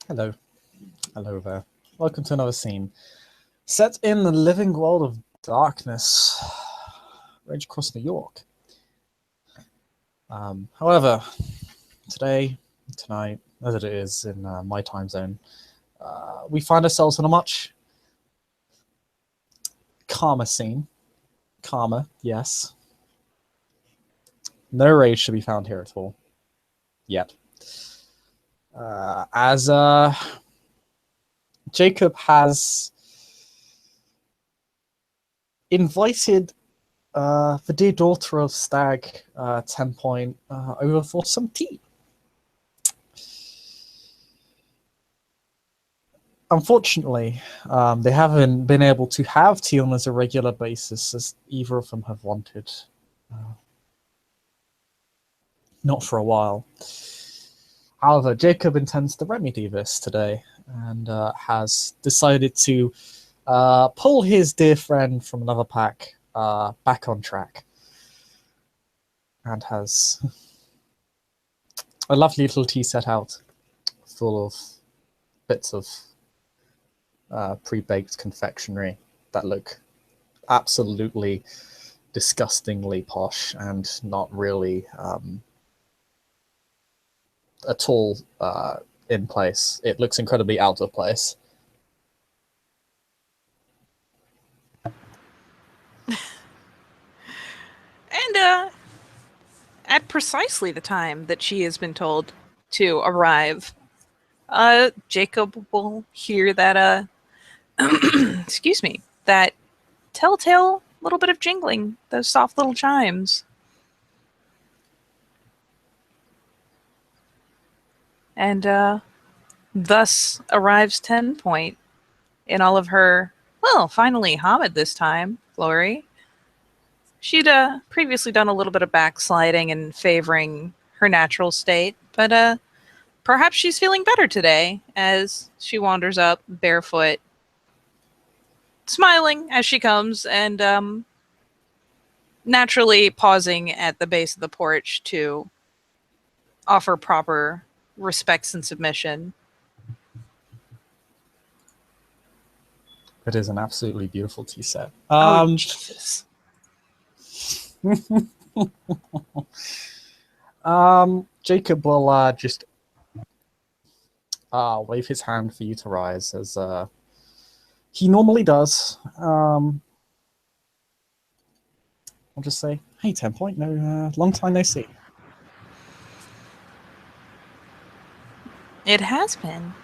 Hello. Hello there. Welcome to another scene. Set in the living world of darkness. Rage across New York. However, tonight, as it is in my time zone, we find ourselves in a much calmer scene. Calmer, yes. No rage to be found here at all. Yet. As Jacob has invited the dear daughter of Stag 10 Point over for some tea. Unfortunately, they haven't been able to have tea on as a regular basis as either of them have wanted. Not for a while. However, Jacob intends to remedy this today and has decided to pull his dear friend from another pack back on track. And has a lovely little tea set out full of bits of pre-baked confectionery that look absolutely disgustingly posh and not really at all in place. It looks incredibly out of place. And at precisely the time that she has been told to arrive, Jacob will hear that excuse me, that telltale little bit of jingling, those soft little chimes. And thus arrives 10 Point in all of her, well, finally Hamid this time, glory. She'd previously done a little bit of backsliding and favoring her natural state, but perhaps she's feeling better today as she wanders up barefoot, smiling as she comes, and naturally pausing at the base of the porch to offer proper respects and submission. It is an absolutely beautiful tea set. Jesus. Jacob will just wave his hand for you to rise as he normally does. I'll just say, hey, 10 Point, no, long time no see. It has been.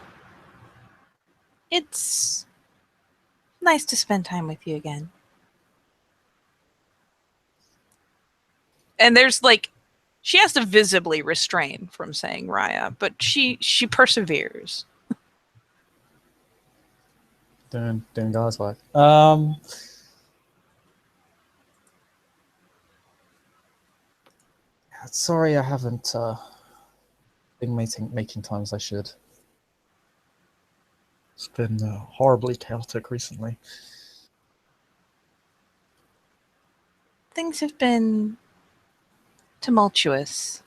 It's nice to spend time with you again. And there's she has to visibly restrain from saying Raya, but she perseveres. Doing God's work. Sorry, I haven't been making time as I should. It's been horribly chaotic recently. Things have been tumultuous,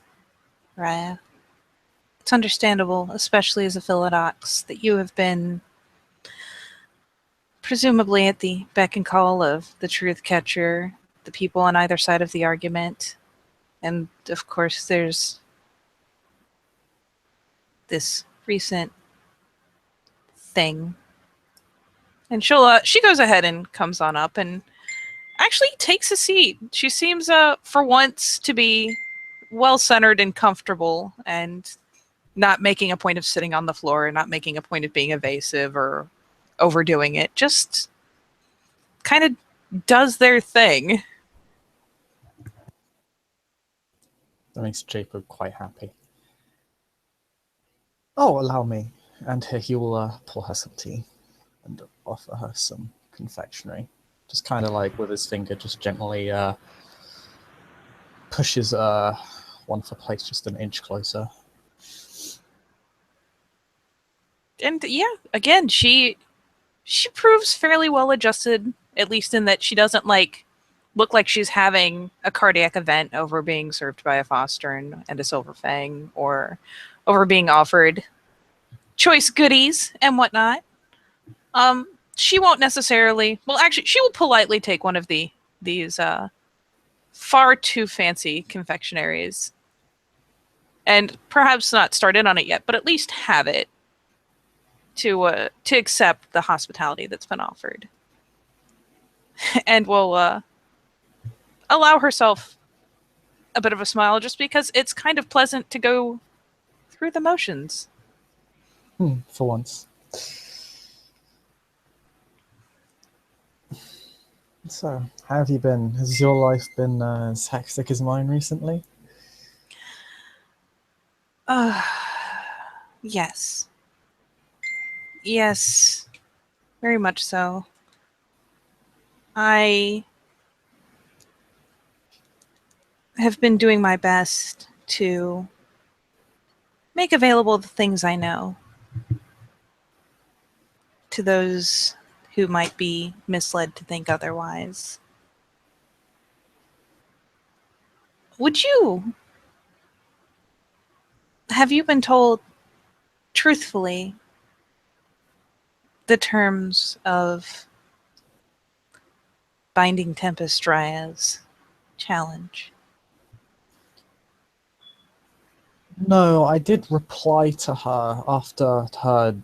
Raya. It's understandable, especially as a Philodox, that you have been presumably at the beck and call of the Truth Catcher, the people on either side of the argument, and of course there's this recent thing. And she goes ahead and comes on up and actually takes a seat. She seems for once to be well centered and comfortable and not making a point of sitting on the floor, not making a point of being evasive or overdoing it. Just kind of does their thing. That makes Jacob quite happy. Oh, allow me. And he will pour her some tea and offer her some confectionery. Just kind of like with his finger, just gently pushes one of her plates just an inch closer. And yeah, again, she proves fairly well adjusted, at least in that she doesn't look like she's having a cardiac event over being served by a Foster and a Silver Fang, or over being offered choice goodies and whatnot. She won't necessarily. Well, actually, she will politely take one of these far too fancy confectionaries, and perhaps not start in on it yet, but at least have it to accept the hospitality that's been offered, and will allow herself a bit of a smile just because it's kind of pleasant to go through the motions. For once. So, how have you been? Has your life been as hectic as mine recently? Yes. Yes, very much so. I have been doing my best to make available the things I know to those who might be misled to think otherwise. Would you have you been told truthfully the terms of Binding Tempest Dryas challenge? No, I did reply to her after I'd heard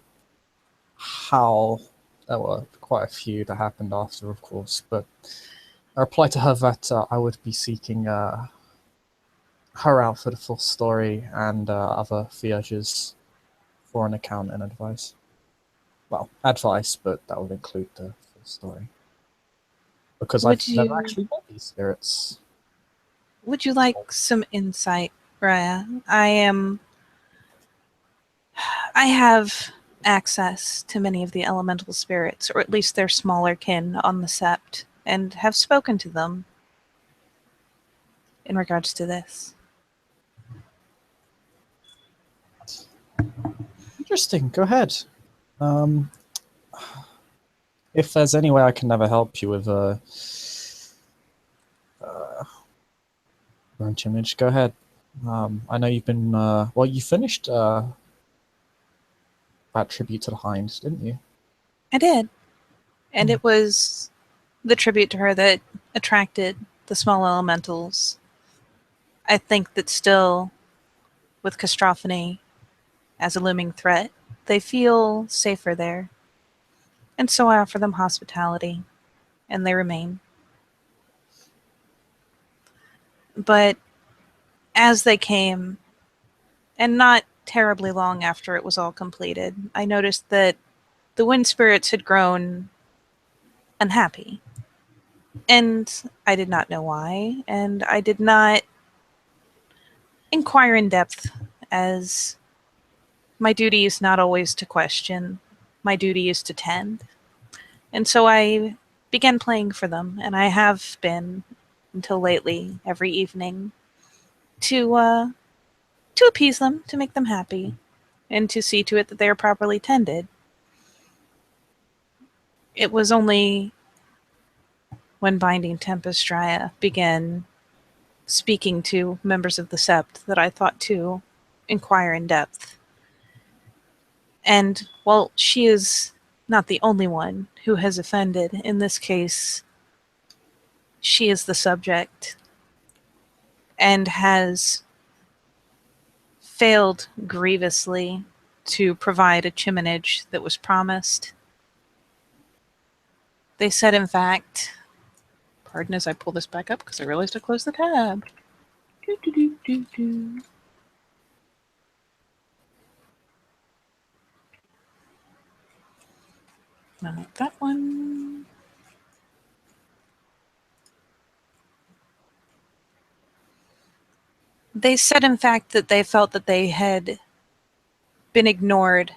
how there were quite a few that happened after, of course, but I replied to her that I would be seeking her out for the full story and other theurges for an account and advice. Well, advice, but that would include the full story. Because Would I've never you actually met these spirits. would you like some insight, Raya? I have access to many of the elemental spirits, or at least their smaller kin on the Sept, and have spoken to them in regards to this. Interesting, go ahead. Um, if there's any way I can never help you with Branch Image, go ahead. I know you've been, well, you finished that tribute to the Hind, didn't you? I did. And it was the tribute to her that attracted the small elementals. I think that still, with Castrophony as a looming threat, they feel safer there. And so I offer them hospitality, and they remain. But as they came, and not terribly long after it was all completed, I noticed that the wind spirits had grown unhappy. And I did not know why, and I did not inquire in depth, as my duty is not always to question, my duty is to tend. And so I began playing for them, and I have been until lately every evening to appease them, to make them happy, and to see to it that they are properly tended. It was only when Binding Tempest Dryas began speaking to members of the Sept that I thought to inquire in depth. And while she is not the only one who has offended, in this case, she is the subject and has failed grievously to provide a chiminage that was promised. They said, in fact, pardon as I pull this back up because I realized I closed the tab. Not that one. They said, in fact, that they felt that they had been ignored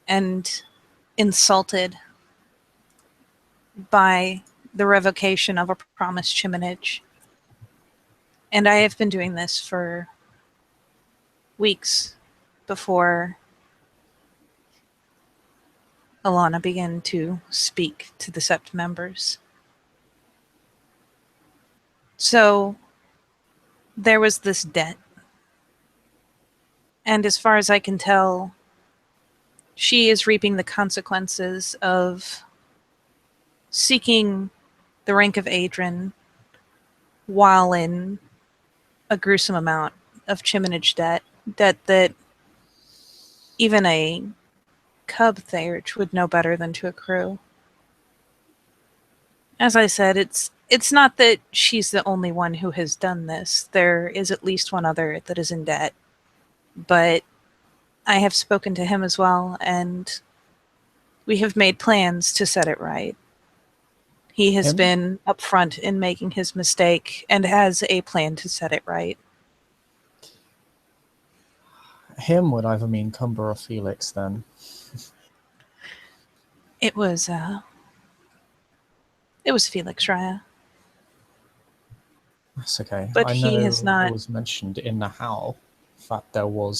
and insulted by the revocation of a promised chiminage. And I have been doing this for weeks before Alana began to speak to the Sept members. So there was this debt. And as far as I can tell, She is reaping the consequences of seeking the rank of Adrian while in a gruesome amount of chiminage debt that even a cub Theurge would know better than to accrue. As I said, it's not that she's the only one who has done this. There is at least one other that is in debt. But I have spoken to him as well, and we have made plans to set it right. He has Him? been upfront in making his mistake and has a plan to set it right. Him would either mean Cumber or Felix, then. It was Felix Raya. That's okay. But I he know has not. it was mentioned in the Howl that there were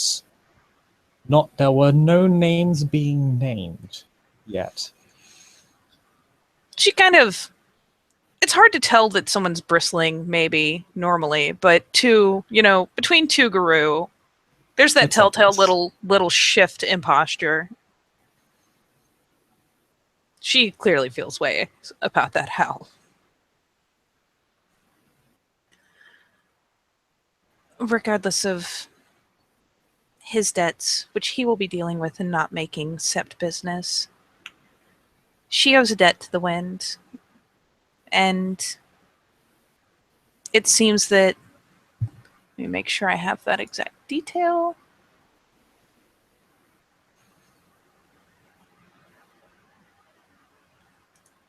no names being named yet. She kind of. It's hard to tell that someone's bristling, maybe, normally, but between two Guru, there's that It's telltale obvious. little shift in posture. She clearly feels way about that howl. Regardless of his debts, which he will be dealing with and not making sept business, she owes a debt to the wind. And it seems that, let me make sure I have that exact detail.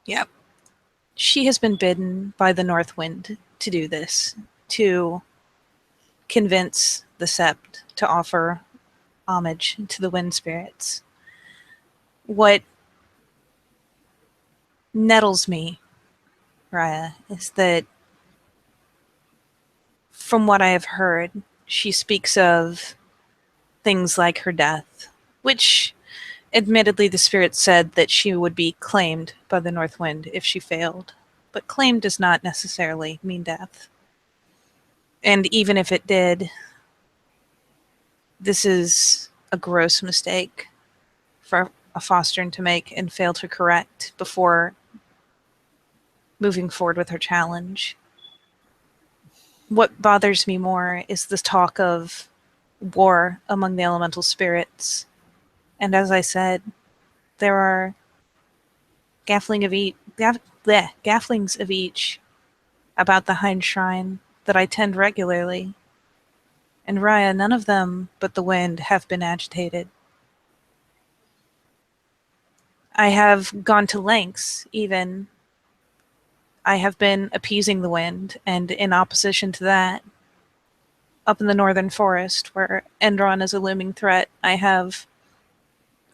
Yep. She has been bidden by the North Wind to do this, to convince the Sept to offer homage to the Wind Spirits. What nettles me, Raya, is that from what I have heard, she speaks of things like her death, which admittedly the spirit said that she would be claimed by the North Wind if she failed. But claim does not necessarily mean death. And even if it did, this is a gross mistake for a Fostern to make and fail to correct before moving forward with her challenge. What bothers me more is this talk of war among the elemental spirits. And as I said, there are gafflings of each about the Hind Shrine that I attend regularly. And Raya, none of them but the wind have been agitated. I have gone to lengths, even. I have been appeasing the wind, and in opposition to that, up in the northern forest, where Endron is a looming threat, I have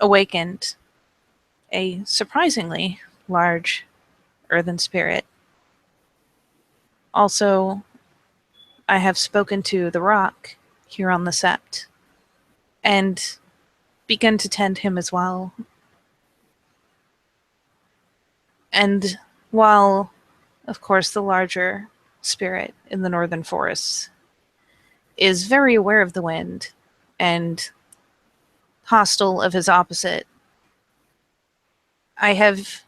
awakened a surprisingly large earthen spirit. Also, I have spoken to the rock here on the Sept, and begun to tend him as well. And while, of course, the larger spirit in the northern forests is very aware of the wind and hostile of his opposite, I have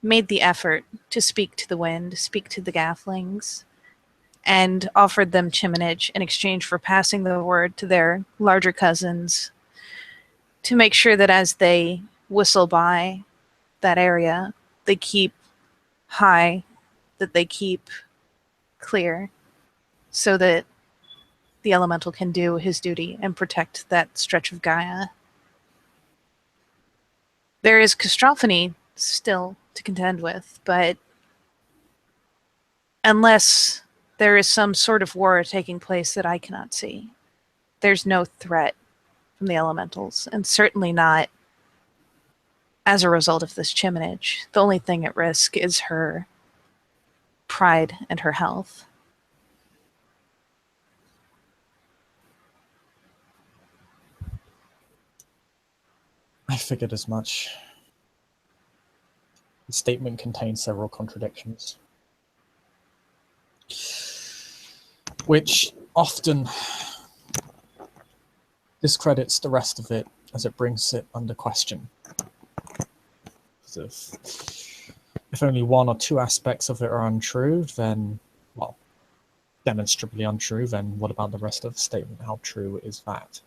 made the effort to speak to the wind, speak to the gafflings, and offered them chiminage in exchange for passing the word to their larger cousins to make sure that as they whistle by that area, they keep high, that they keep clear, so that the elemental can do his duty and protect that stretch of Gaia. There is Castrophony still to contend with, but unless there is some sort of war taking place that I cannot see, there's no threat from the elementals, and certainly not as a result of this chiminage. The only thing at risk is her pride and her health. I figured as much. The statement contains several contradictions, which often discredits the rest of it as it brings it under question. If only one or two aspects of it are untrue, then, well, demonstrably untrue, then what about the rest of the statement? How true is that?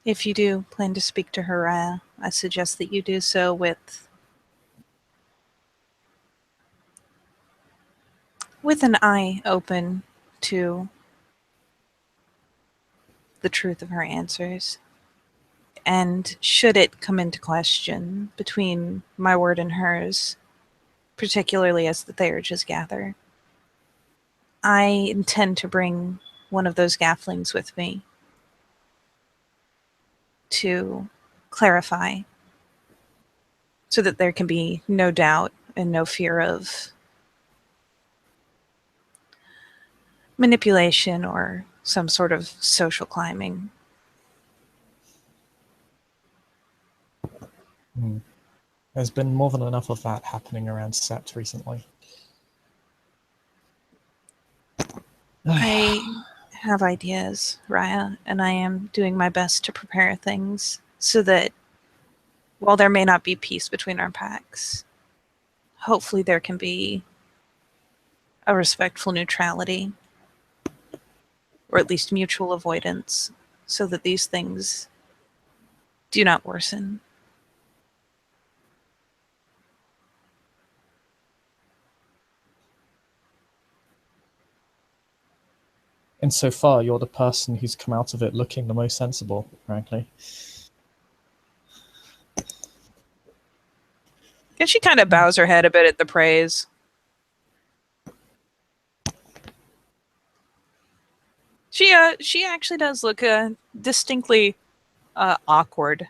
If you do plan to speak to her, I suggest that you do so with an eye open to the truth of her answers. And should it come into question between my word and hers, particularly as the Therages gather, I intend to bring one of those Gafflings with me to clarify, so that there can be no doubt and no fear of manipulation or some sort of social climbing. There's been more than enough of that happening around Sept recently. I have ideas, Raya, and I am doing my best to prepare things so that while there may not be peace between our packs, hopefully there can be a respectful neutrality, or at least mutual avoidance, so that these things do not worsen. And so far, you're the person who's come out of it looking the most sensible, frankly. And she kind of bows her head a bit at the praise. She actually does look distinctly awkward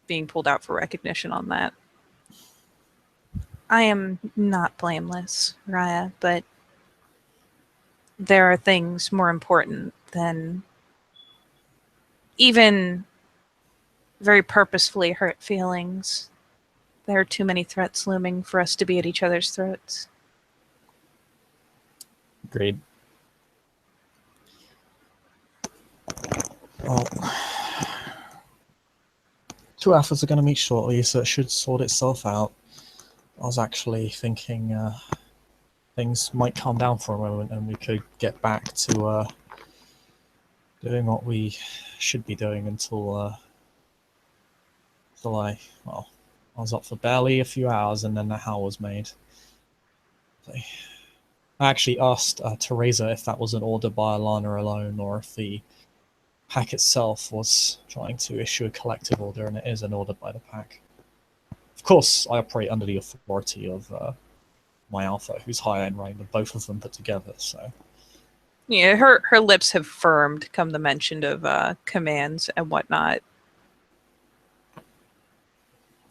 being pulled out for recognition on that. I am not blameless, Raya, but there are things more important than even very purposefully hurt feelings. There are too many threats looming for us to be at each other's throats. Agreed. Well, two alphas are going to meet shortly, so it should sort itself out. I was actually thinking things might calm down for a moment and we could get back to doing what we should be doing until I was up for barely a few hours and then the howl was made. I actually asked Teresa if that was an order by Alana alone or if the pack itself was trying to issue a collective order, and it is an order by the pack. Of course, I operate under the authority of my alpha, who's higher in rank than both of them put together, so... Yeah, her lips have firmed come the mention of commands and whatnot.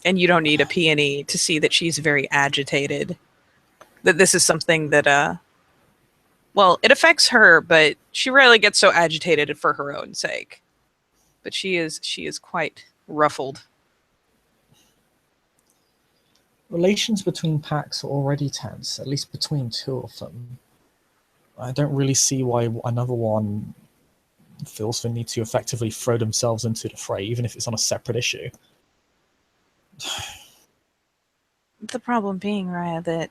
And you don't need a peony to see that she's very agitated. That this is something that, well, it affects her, but she rarely gets so agitated for her own sake. But she is quite ruffled. Relations between packs are already tense, at least between two of them. I don't really see why another one feels the need to effectively throw themselves into the fray, even if it's on a separate issue. The problem being, Raya, that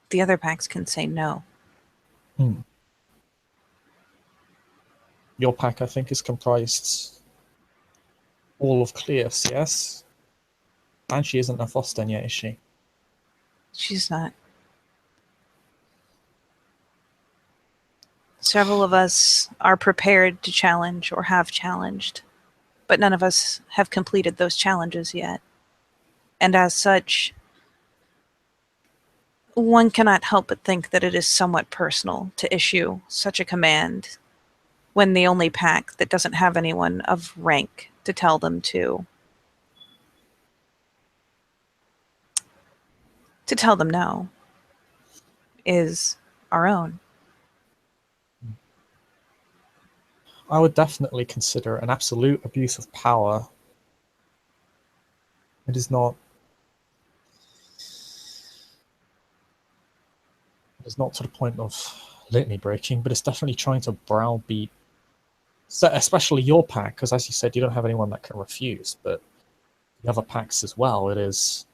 the other packs can say no. Your pack, I think, is comprised all of Cleus, yes? And she isn't a Fosten yet, is she? She's not. Several of us are prepared to challenge or have challenged, but none of us have completed those challenges yet. And as such, one cannot help but think that it is somewhat personal to issue such a command when the only pack that doesn't have anyone of rank to tell them to tell them no is our own. I would definitely consider an absolute abuse of power. It is not to the point of litany breaking, but it's definitely trying to browbeat, so especially your pack, because as you said, you don't have anyone that can refuse, but the other packs as well. It is.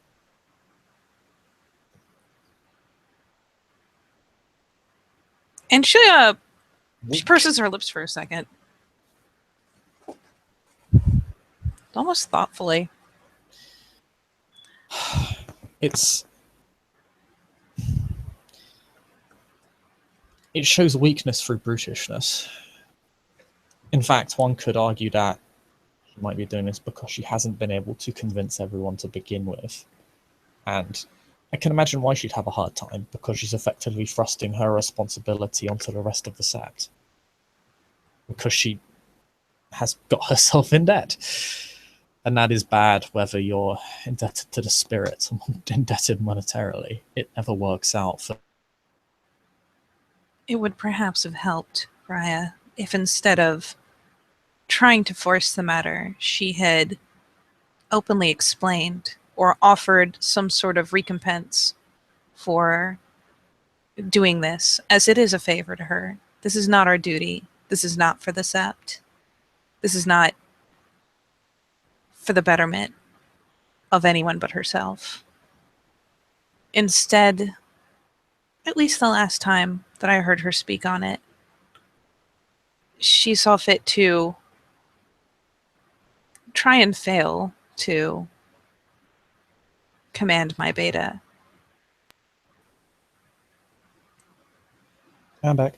And she purses her lips for a second. Almost thoughtfully. It shows weakness through brutishness. In fact, one could argue that she might be doing this because she hasn't been able to convince everyone to begin with. And I can imagine why she'd have a hard time, because she's effectively thrusting her responsibility onto the rest of the set. Because she has got herself in debt. And that is bad, whether you're indebted to the spirit or indebted monetarily. It never works out. It would perhaps have helped, Raya, if instead of trying to force the matter, she had openly explained or offered some sort of recompense for doing this, as it is a favor to her. This is not our duty. This is not for the Sept. This is not for the betterment of anyone but herself. Instead, at least the last time that I heard her speak on it, she saw fit to try and fail to command my beta. I'm back.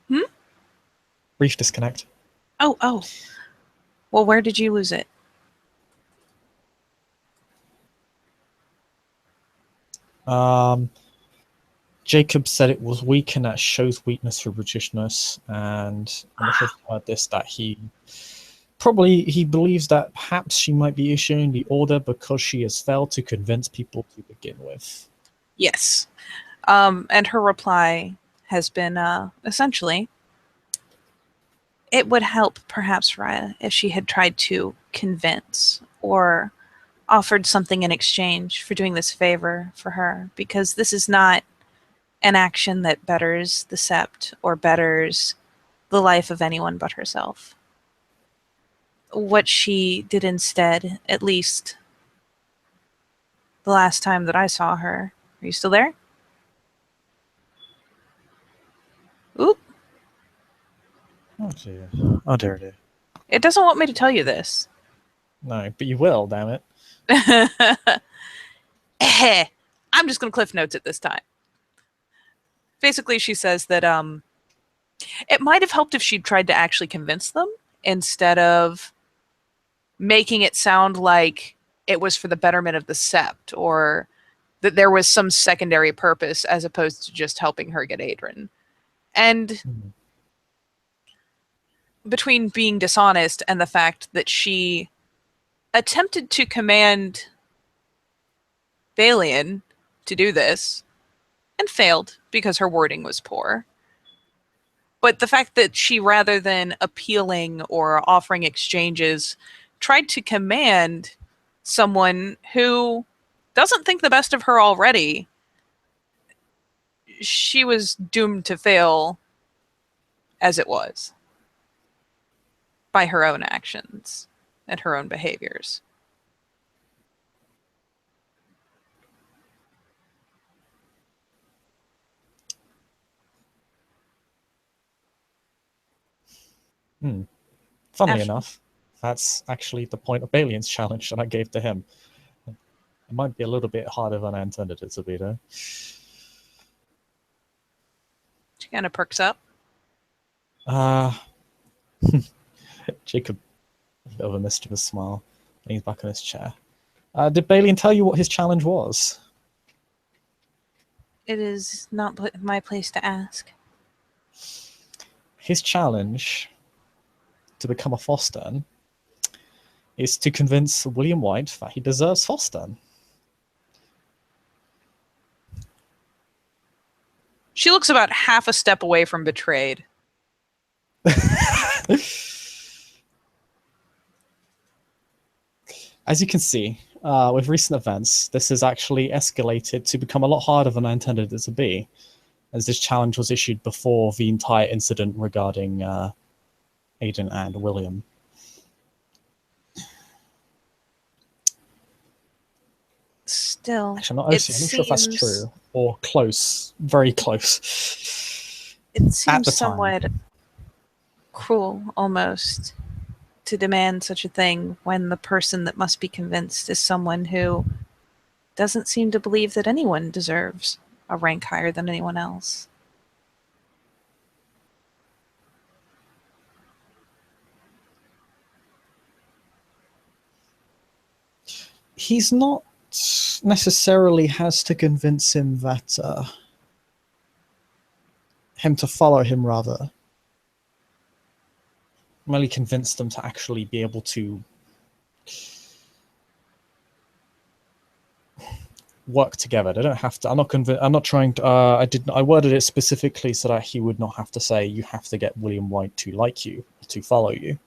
Hmm? Brief disconnect. Oh. Well, where did you lose it? Jacob said it was weak and that shows weakness for brutishness, and I'm not sure if you heard this, that he believes that perhaps she might be issuing the order because she has failed to convince people to begin with. Yes. And her reply has been essentially, it would help perhaps Raya if she had tried to convince or offered something in exchange for doing this favor for her, because this is not an action that betters the Sept or betters the life of anyone but herself. What she did instead, at least the last time that I saw her. Are you still there? Oop. Oh dear. Oh dear. It doesn't want me to tell you this. No, but you will, damn it. I'm just going to cliff notes it this time. Basically, she says that it might have helped if she'd tried to actually convince them instead of making it sound like it was for the betterment of the Sept, or that there was some secondary purpose as opposed to just helping her get Adren. And between being dishonest and the fact that she attempted to command Balian to do this and failed because her wording was poor. But the fact that she, rather than appealing or offering exchanges, tried to command someone who doesn't think the best of her already, she was doomed to fail as it was by her own actions and her own behaviors. Funnily enough, that's actually the point of Balian's challenge that I gave to him. It might be a little bit harder than I intended it to be, though. She kind of perks up. Jacob, a bit of a mischievous smile, leans back on his chair. Did Balian tell you what his challenge was? It is not my place to ask. His challenge to become a Fosstern is to convince William White that he deserves Fosstern. She looks about half a step away from betrayed. As you can see, with recent events, this has actually escalated to become a lot harder than I intended it to be. as this challenge was issued before the entire incident regarding Aiden and William. Still, Actually, I'm not sure if that's true or close, very close. It seems time. somewhat cruel, almost, to demand such a thing when the person that must be convinced is someone who doesn't seem to believe that anyone deserves a rank higher than anyone else. He's not necessarily has to convince him that him to follow him, rather. Merely convince them to actually be able to work together. They don't have to. I'm not trying to. I worded it specifically so that he would not have to say you have to get William White to like you, to follow you.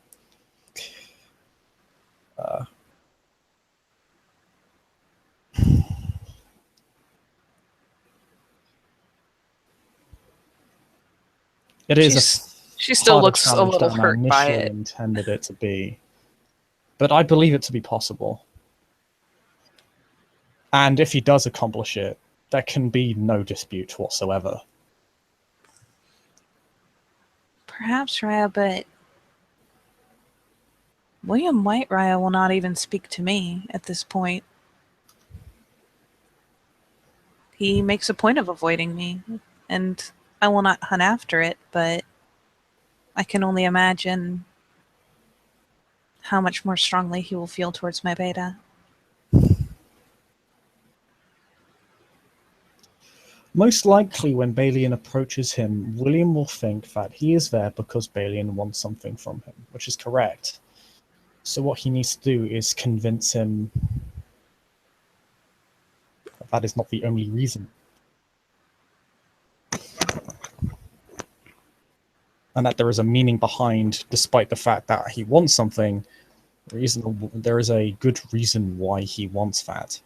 It is she still looks a little than hurt I by initially it. intended it to be, but I believe it to be possible. And if he does accomplish it, there can be no dispute whatsoever. Perhaps, Raya, but William White, Raya, will not even speak to me at this point. He makes a point of avoiding me, and I will not hunt after it, but I can only imagine how much more strongly he will feel towards my beta. Most likely when Balian approaches him, William will think that he is there because Balian wants something from him, which is correct. So what he needs to do is convince him that is not the only reason. And that there is a meaning behind, despite the fact that he wants something, there is a good reason why he wants that.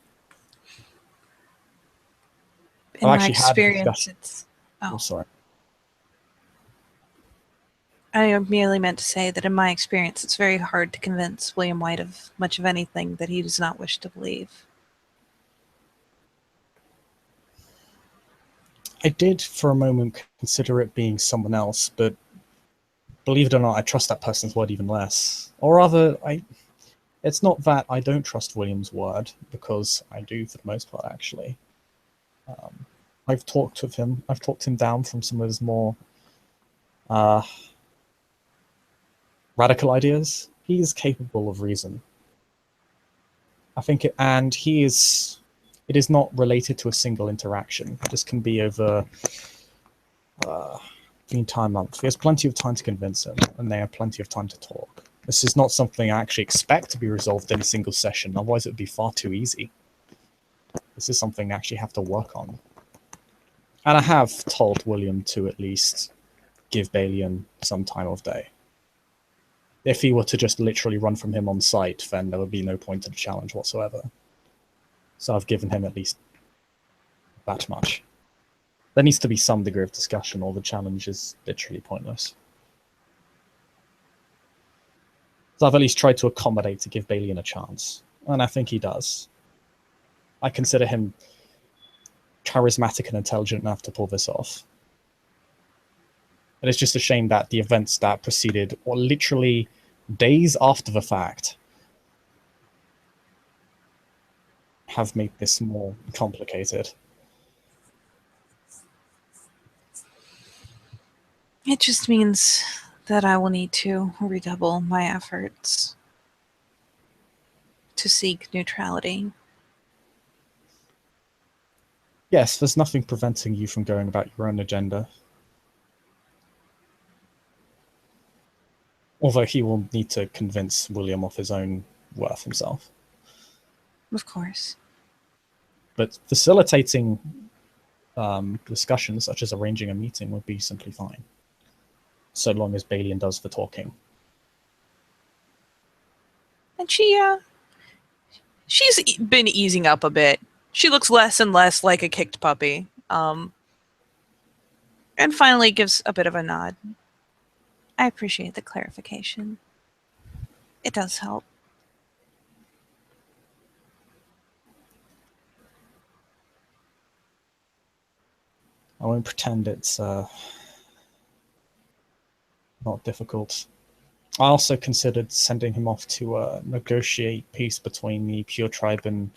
In my experience, it's... Oh, sorry. I merely meant to say that in my experience, it's very hard to convince William White of much of anything that he does not wish to believe. I did, for a moment, consider it being someone else, but believe it or not, I trust that person's word even less. Or rather, it's not that I don't trust William's word, because I do for the most part, actually. I've talked him down from some of his more radical ideas. He is capable of reason. I think it is not related to a single interaction. This can be over the entire month. He has plenty of time to convince him, and they have plenty of time to talk. This is not something I actually expect to be resolved in a single session, otherwise it would be far too easy. This is something I actually have to work on. And I have told William to at least give Balian some time of day. If he were to just literally run from him on sight, then there would be no point to the challenge whatsoever. So I've given him at least that much. There needs to be some degree of discussion, or the challenge is literally pointless. So I've at least tried to accommodate to give Balian a chance, and I think he does. I consider him charismatic and intelligent enough to pull this off. And it's just a shame that the events that proceeded, or literally days after the fact, have made this more complicated. It just means that I will need to redouble my efforts to seek neutrality. Yes, there's nothing preventing you from going about your own agenda. Although he will need to convince William of his own worth himself. Of course. But facilitating discussions, such as arranging a meeting, would be simply fine. So long as Balian does the talking. And she's been easing up a bit. She looks less and less like a kicked puppy. And finally gives a bit of a nod. I appreciate the clarification. It does help. I won't pretend it's not difficult. I also considered sending him off to negotiate peace between the Pure Tribe and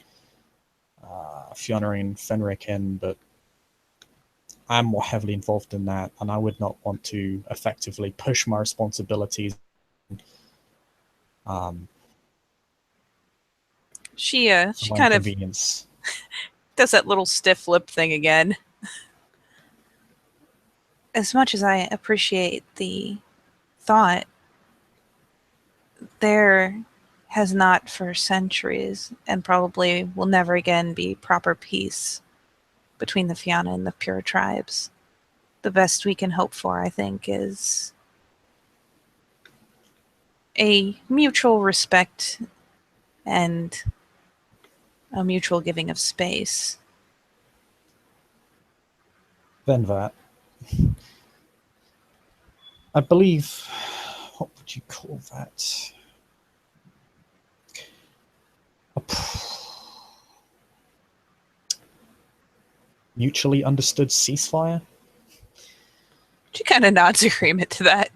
Fiona and Fenriken, but I'm more heavily involved in that, and I would not want to effectively push my responsibilities. She for my kind of inconvenience. does that little stiff lip thing again. As much as I appreciate the thought, there has not for centuries, and probably will never again be, proper peace between the Fianna and the Pure Tribes. The best we can hope for, I think, is a mutual respect and a mutual giving of space. Then that. I believe, what would you call that? Mutually understood ceasefire? She kind of nods agreement to that.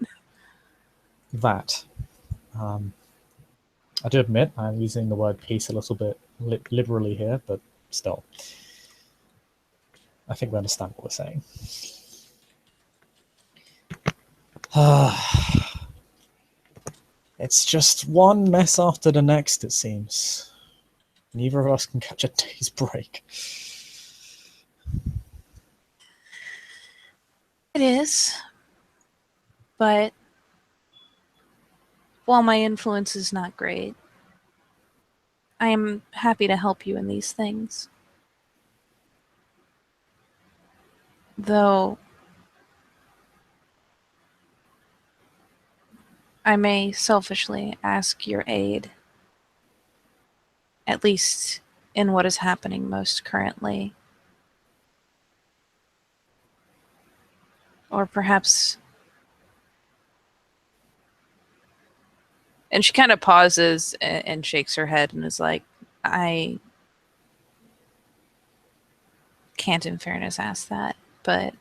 That. I do admit I'm using the word peace a little bit liberally here, but still. I think we understand what we're saying. It's just one mess after the next, it seems. Neither of us can catch a day's break. It is. But while my influence is not great, I am happy to help you in these things. Though I may selfishly ask your aid, at least in what is happening most currently. Or perhaps... And she kind of pauses and shakes her head and is like, I can't in fairness ask that, but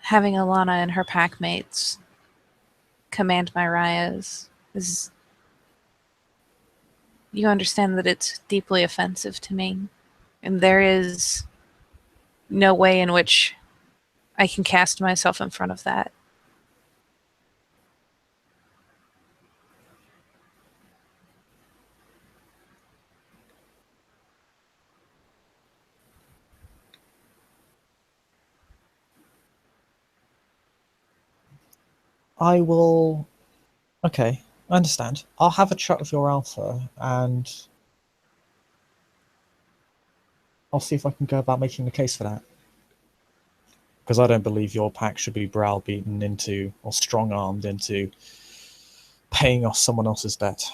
having Alana and her pack mates command my Rayas is... You understand that it's deeply offensive to me, and there is no way in which I can cast myself in front of that. I will... Okay, I understand. I'll have a chat with your alpha, and I'll see if I can go about making the case for that. Because I don't believe your pack should be browbeaten into, or strong-armed into, paying off someone else's debt.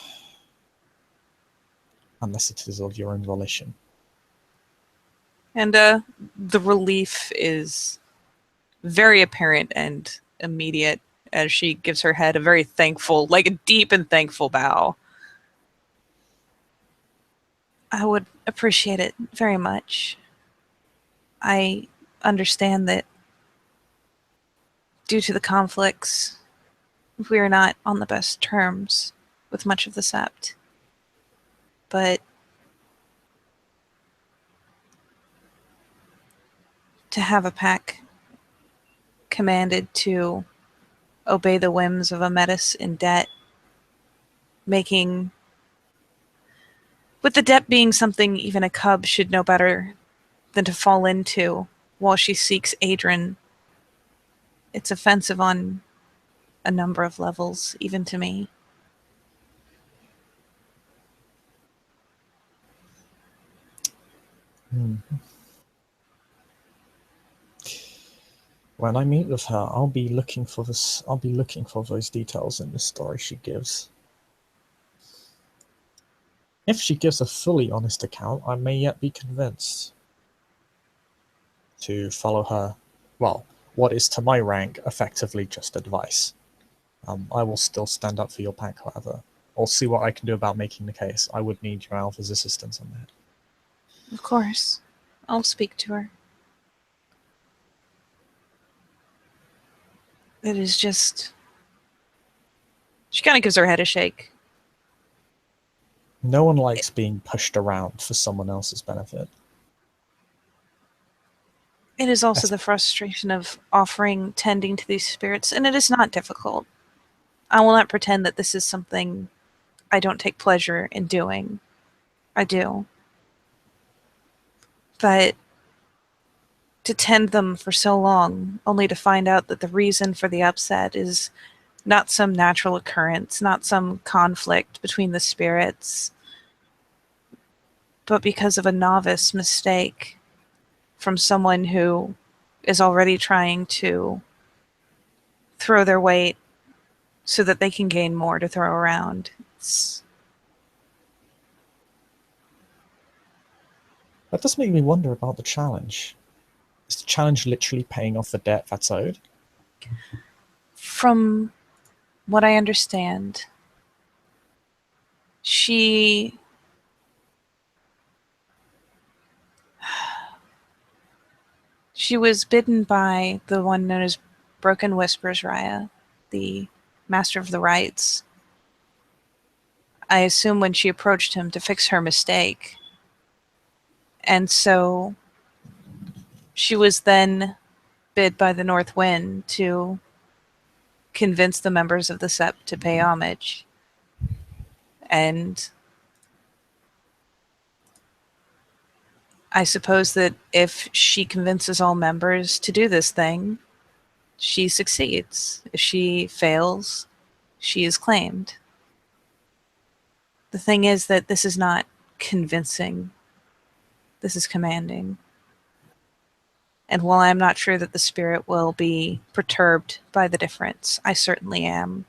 Unless it is of your own volition. And the relief is very apparent and immediate as she gives her head a very thankful, like a deep and thankful bow. I would appreciate it very much. I understand that due to the conflicts, we are not on the best terms with much of the Sept. But to have a pack commanded to obey the whims of a Metis in debt, making... With the debt being something even a cub should know better than to fall into while she seeks Adren, it's offensive on a number of levels, even to me. When I meet with her, I'll be looking for this. I'll be looking for those details in the story she gives. If she gives a fully honest account, I may yet be convinced. to follow her, well, what is to my rank effectively just advice. I will still stand up for your pack, however. I'll see what I can do about making the case. I would need your Alpha's assistance on that. Of course. I'll speak to her. It is just... She kind of gives her head a shake. No one likes being pushed around for someone else's benefit. It is also the frustration of tending to these spirits, and it is not difficult. I will not pretend that this is something I don't take pleasure in doing. I do. But to tend them for so long, only to find out that the reason for the upset is not some natural occurrence, not some conflict between the spirits, but because of a novice mistake from someone who is already trying to throw their weight so that they can gain more to throw around. That does make me wonder about the challenge. Is the challenge literally paying off the debt that's owed? From what I understand, she was bidden by the one known as Broken Whispers Raya, the Master of the Rites. I assume when she approached him to fix her mistake. And so she was then bid by the North Wind to convince the members of the Sept to pay homage. And I suppose that if she convinces all members to do this thing, she succeeds. If she fails, she is claimed. The thing is that this is not convincing. This is commanding. And while I'm not sure that the spirit will be perturbed by the difference, I certainly am.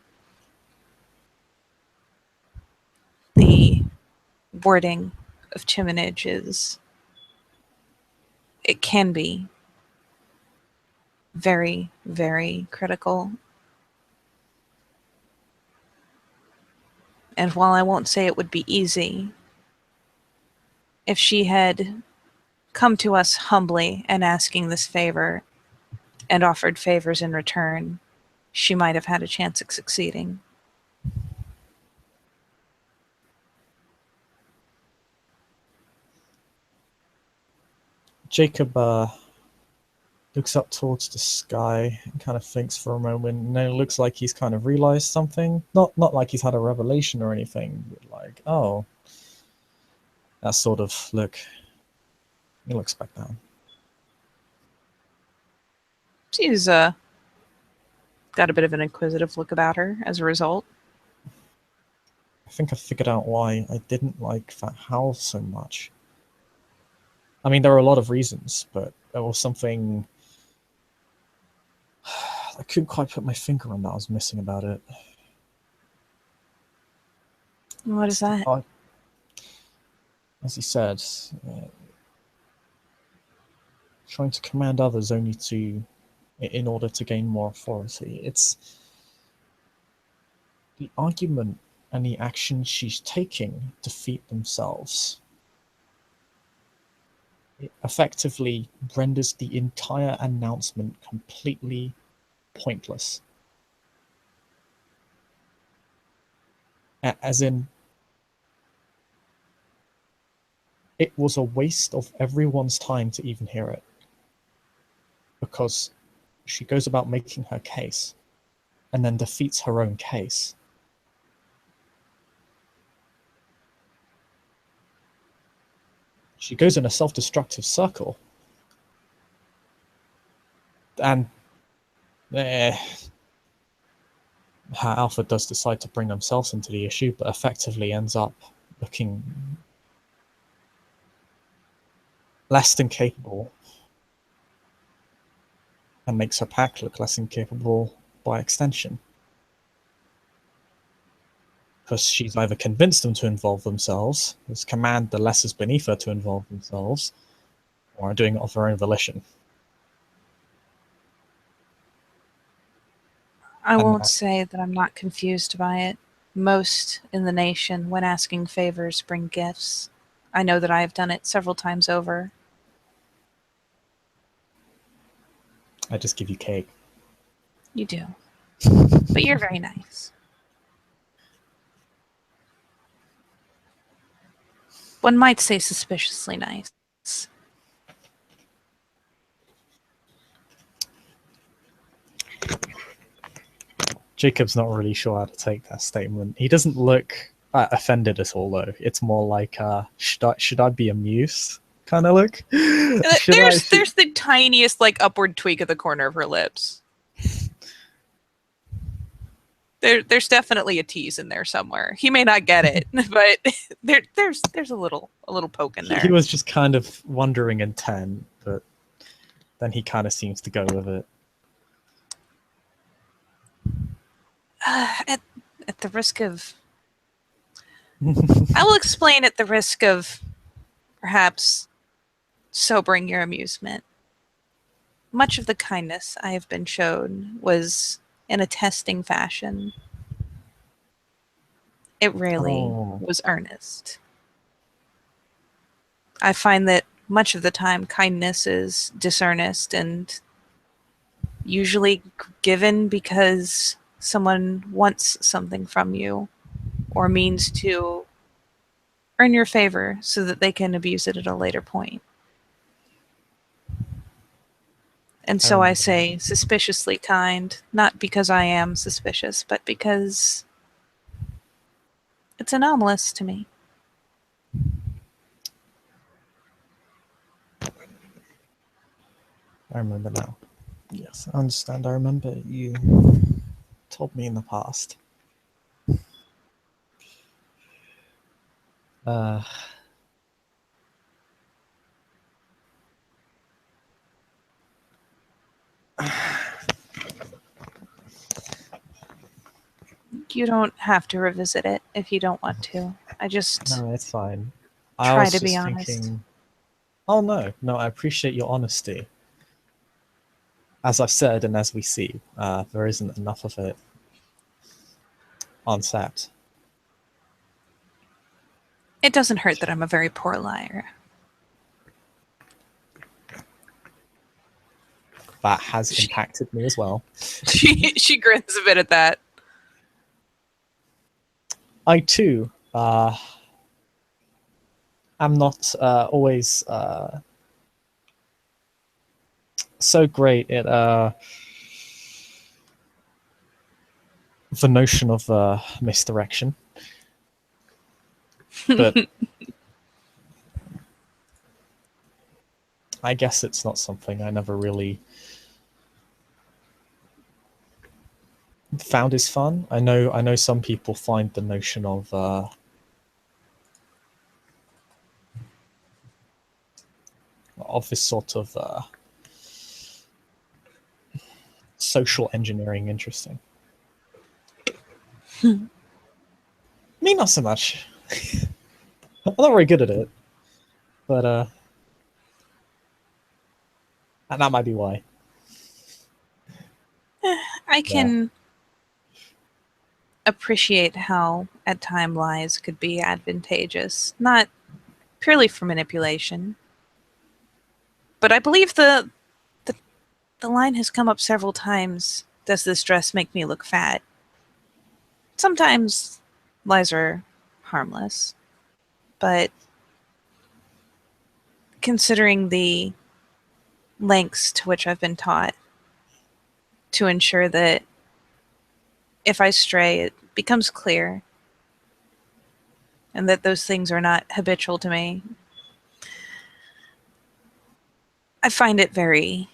The wording of Chiminage is... It can be very, very critical. And while I won't say it would be easy, if she had come to us humbly and asking this favor and offered favors in return, she might have had a chance at succeeding. Jacob looks up towards the sky and kind of thinks for a moment, and then it looks like he's kind of realized something. Not like he's had a revelation or anything, but like, oh, that sort of look. He looks back down. She's got a bit of an inquisitive look about her as a result. I think I figured out why I didn't like that howl so much. I mean, there are a lot of reasons, but there was something I couldn't quite put my finger on that I was missing about it. What is that? As he said, trying to command others only in order to gain more authority. It's the argument and the action she's taking defeat themselves. It effectively renders the entire announcement completely pointless. As in, it was a waste of everyone's time to even hear it. Because she goes about making her case and then defeats her own case. She goes in a self-destructive circle. And her Alpha does decide to bring themselves into the issue, but effectively ends up looking less than capable and makes her pack look less than capable by extension. Because she's either convinced them to involve themselves, has commanded the lessers beneath her to involve themselves, or are doing it of their own volition. I And won't say that I'm not confused by it. Most in the nation, when asking favors, bring gifts. I know that I have done it several times over. I just give you cake. You do. But you're very nice. One might say suspiciously nice. Jacob's not really sure how to take that statement. He doesn't look offended at all, though. It's more like, should I be amused kind of look? There's the tiniest like upward tweak at the corner of her lips. There's definitely a tease in there somewhere. He may not get it, but there's a little poke in there. He was just kind of wondering intent, but then he kind of seems to go with it. At the risk of, I will explain at the risk of perhaps sobering your amusement. Much of the kindness I have been shown was in a testing fashion. It really was earnest. I find that much of the time kindness is disearnest and usually given because someone wants something from you or means to earn your favor so that they can abuse it at a later point. And so I say suspiciously kind, not because I am suspicious, but because it's anomalous to me. I remember now. Yes, I understand. I remember you told me in the past. You don't have to revisit it if you don't want to. I just No, it's fine. try to be honest. Oh no, I appreciate your honesty. As I've said, and as we see, there isn't enough of it on set. It doesn't hurt that I'm a very poor liar. That has impacted me as well. She grins a bit at that. I too am not always so great at the notion of misdirection. But I guess it's not something I never really found is fun. I know some people find the notion of this sort of social engineering interesting. Me, not so much. I'm not very good at it, but and that might be why. I can appreciate how at time lies could be advantageous, not purely for manipulation. But I believe the line has come up several times. Does this dress make me look fat? Sometimes lies are harmless, but considering the lengths to which I've been taught to ensure that if I stray, it becomes clear and that those things are not habitual to me, I find it very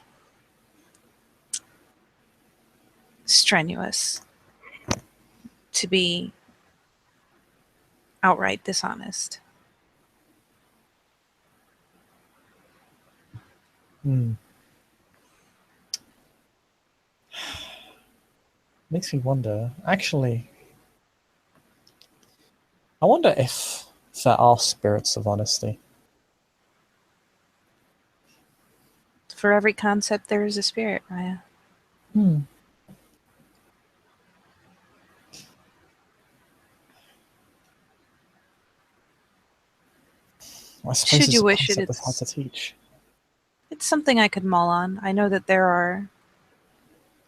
strenuous to be outright dishonest. Makes me wonder. Actually, I wonder if there are spirits of honesty. For every concept, there is a spirit, Raya. I suppose Should it's you a wish it, concept of how to teach. it's something I could mull on. I know that there are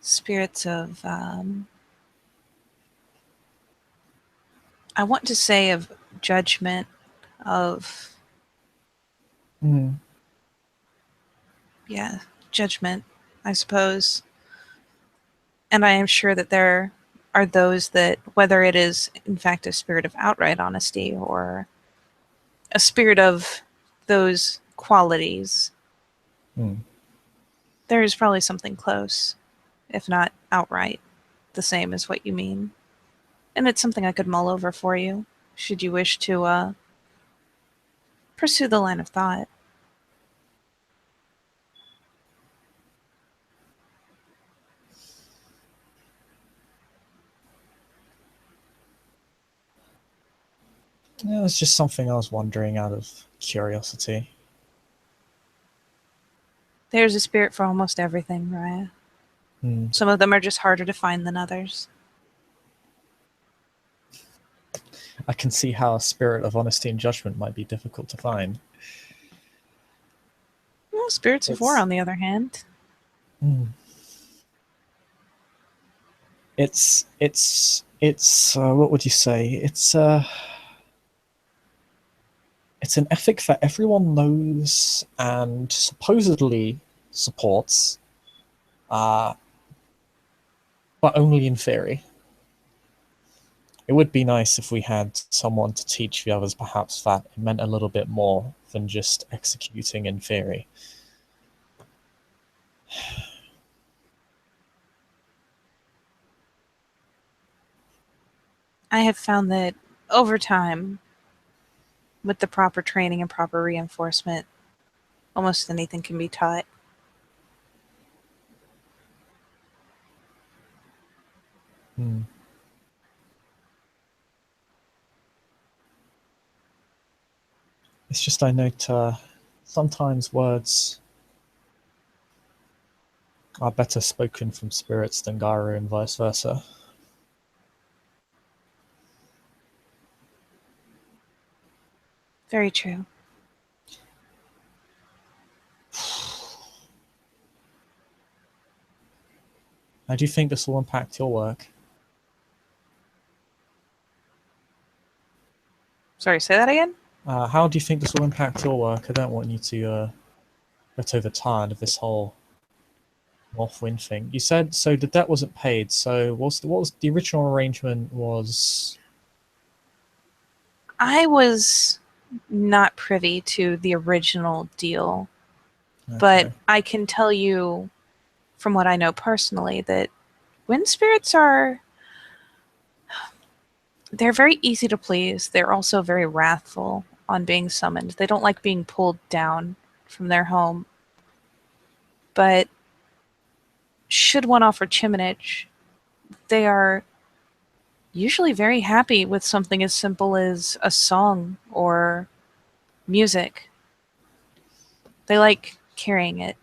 spirits of, I want to say of judgment, of, Mm. yeah, judgment, I suppose. And I am sure that there are those that, whether it is in fact a spirit of outright honesty or a spirit of those qualities, Mm. there is probably something close, if not outright the same as what you mean. And it's something I could mull over for you, should you wish to pursue the line of thought. Yeah, it's just something I was wondering out of curiosity. There's a spirit for almost everything, Raya. Mm. Some of them are just harder to find than others. I can see how a spirit of honesty and judgment might be difficult to find. Well, spirits of war, It's on the other hand. mm. It's what would you say? It's an ethic that everyone knows and supposedly supports, uh, but only in theory. It would be nice if we had someone to teach the others perhaps that it meant a little bit more than just executing in theory. I have found that over time, with the proper training and proper reinforcement, almost anything can be taught. Hmm. It's just I note sometimes words are better spoken from spirits than Gyro and vice versa. Very true. How do you think this will impact your work? Sorry, say that again? How do you think this will impact your work? I don't want you to get over tired of this whole Northwind thing. You said so the debt wasn't paid. So what was the original arrangement was? I was not privy to the original deal, but Okay. I can tell you from what I know personally that wind spirits are, they're very easy to please. They're also very wrathful on being summoned. They don't like being pulled down from their home. But should one offer chiminage, they are usually very happy with something as simple as a song or music. They like carrying it.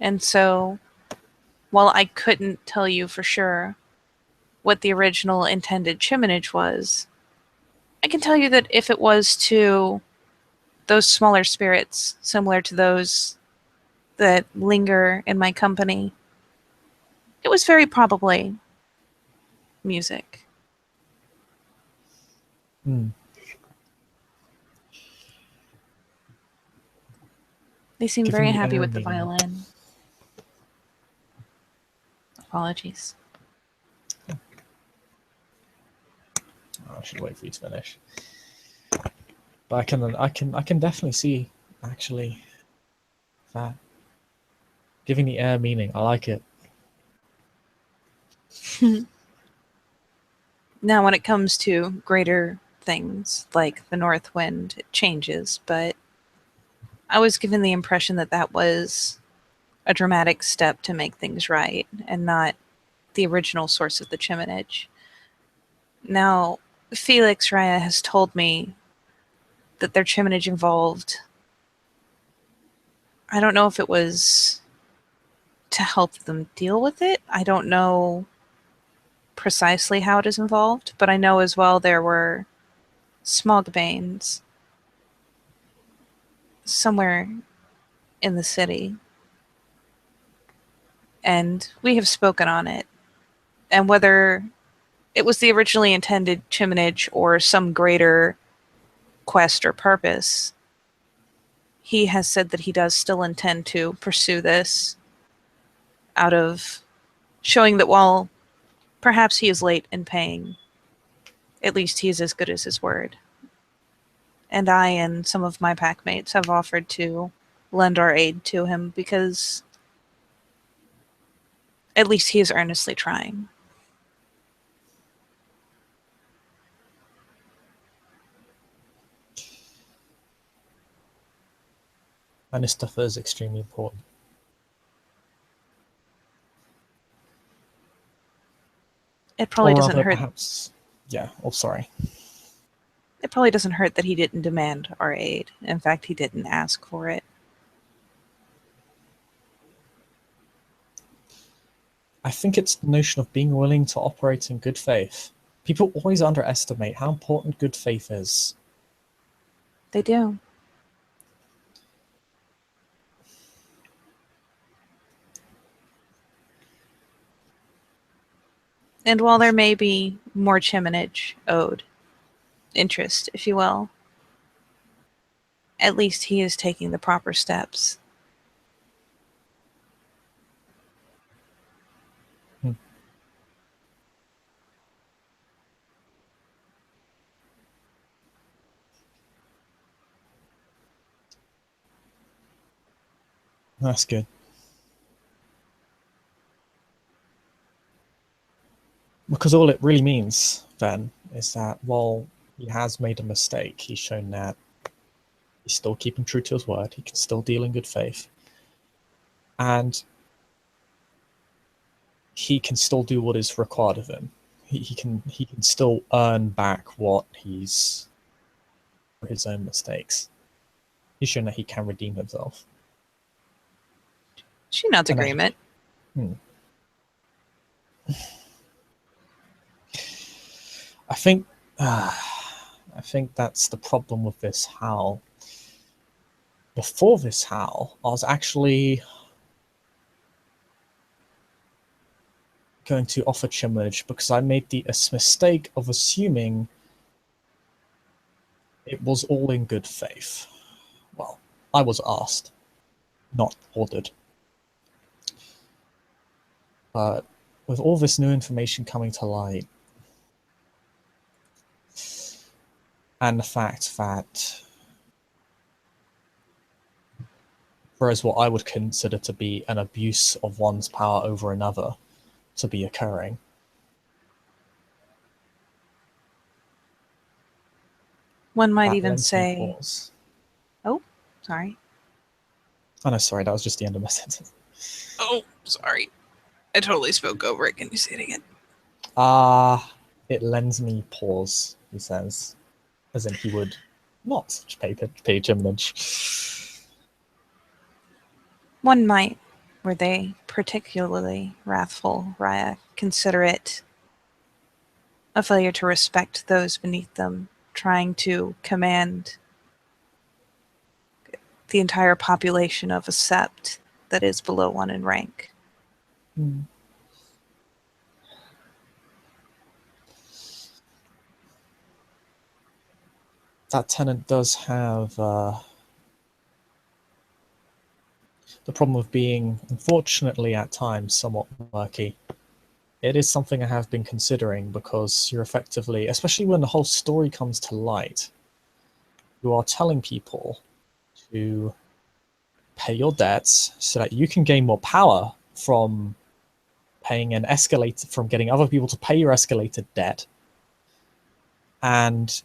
And so, while I couldn't tell you for sure what the original intended chiminage was, I can tell you that if it was to those smaller spirits, similar to those that linger in my company, it was very probably music. Hmm. They seem Given very the happy air with the meaning. violin. Apologies. Oh, I should wait for you to finish. But I can definitely see actually that giving the air meaning. I like it. Now, when it comes to greater things like the North Wind, it changes, but I was given the impression that that was a dramatic step to make things right and not the original source of the chiminage. Now, Felix Raya has told me that their chiminage involved, I don't know if it was to help them deal with it. I don't know precisely how it is involved, but I know as well there were Smogbanes somewhere in the city. And we have spoken on it. And whether it was the originally intended chiminage or some greater quest or purpose, he has said that he does still intend to pursue this out of showing that while perhaps he is late in paying, at least he is as good as his word. And I and some of my packmates have offered to lend our aid to him because at least he is earnestly trying. And this stuff is extremely important. It probably Or doesn't rather, hurt. perhaps... Yeah, oh, sorry. It probably doesn't hurt that he didn't demand our aid. In fact, he didn't ask for it. I think it's the notion of being willing to operate in good faith. People always underestimate how important good faith is. They do. And while there may be more chiminage owed, interest, if you will, at least he is taking the proper steps. That's good. Because all it really means, then, is that while he has made a mistake, he's shown that he's still keeping true to his word, he can still deal in good faith, and he can still do what is required of him. He can still earn back what he's for his own mistakes. He's shown that he can redeem himself. She nods And agreement. I think that's the problem with this howl. Before this howl, I was actually going to offer chiminage because I made the mistake of assuming it was all in good faith. Well, I was asked, not ordered. But with all this new information coming to light, and the fact that there is what I would consider to be an abuse of one's power over another to be occurring, One might that even lends me say, pause. oh, sorry. Oh no, sorry, that was just the end of my sentence. Oh, sorry. I totally spoke over it. Can you say it again? It lends me pause, he says, as in he would not pay chiminage. One might, were they particularly wrathful, Raya, consider it a failure to respect those beneath them, trying to command the entire population of a sept that is below one in rank. That tenant does have the problem of being, unfortunately at times, somewhat murky. It is something I have been considering because you're effectively, especially when the whole story comes to light, you are telling people to pay your debts so that you can gain more power from paying an escalator, from getting other people to pay your escalated debt, and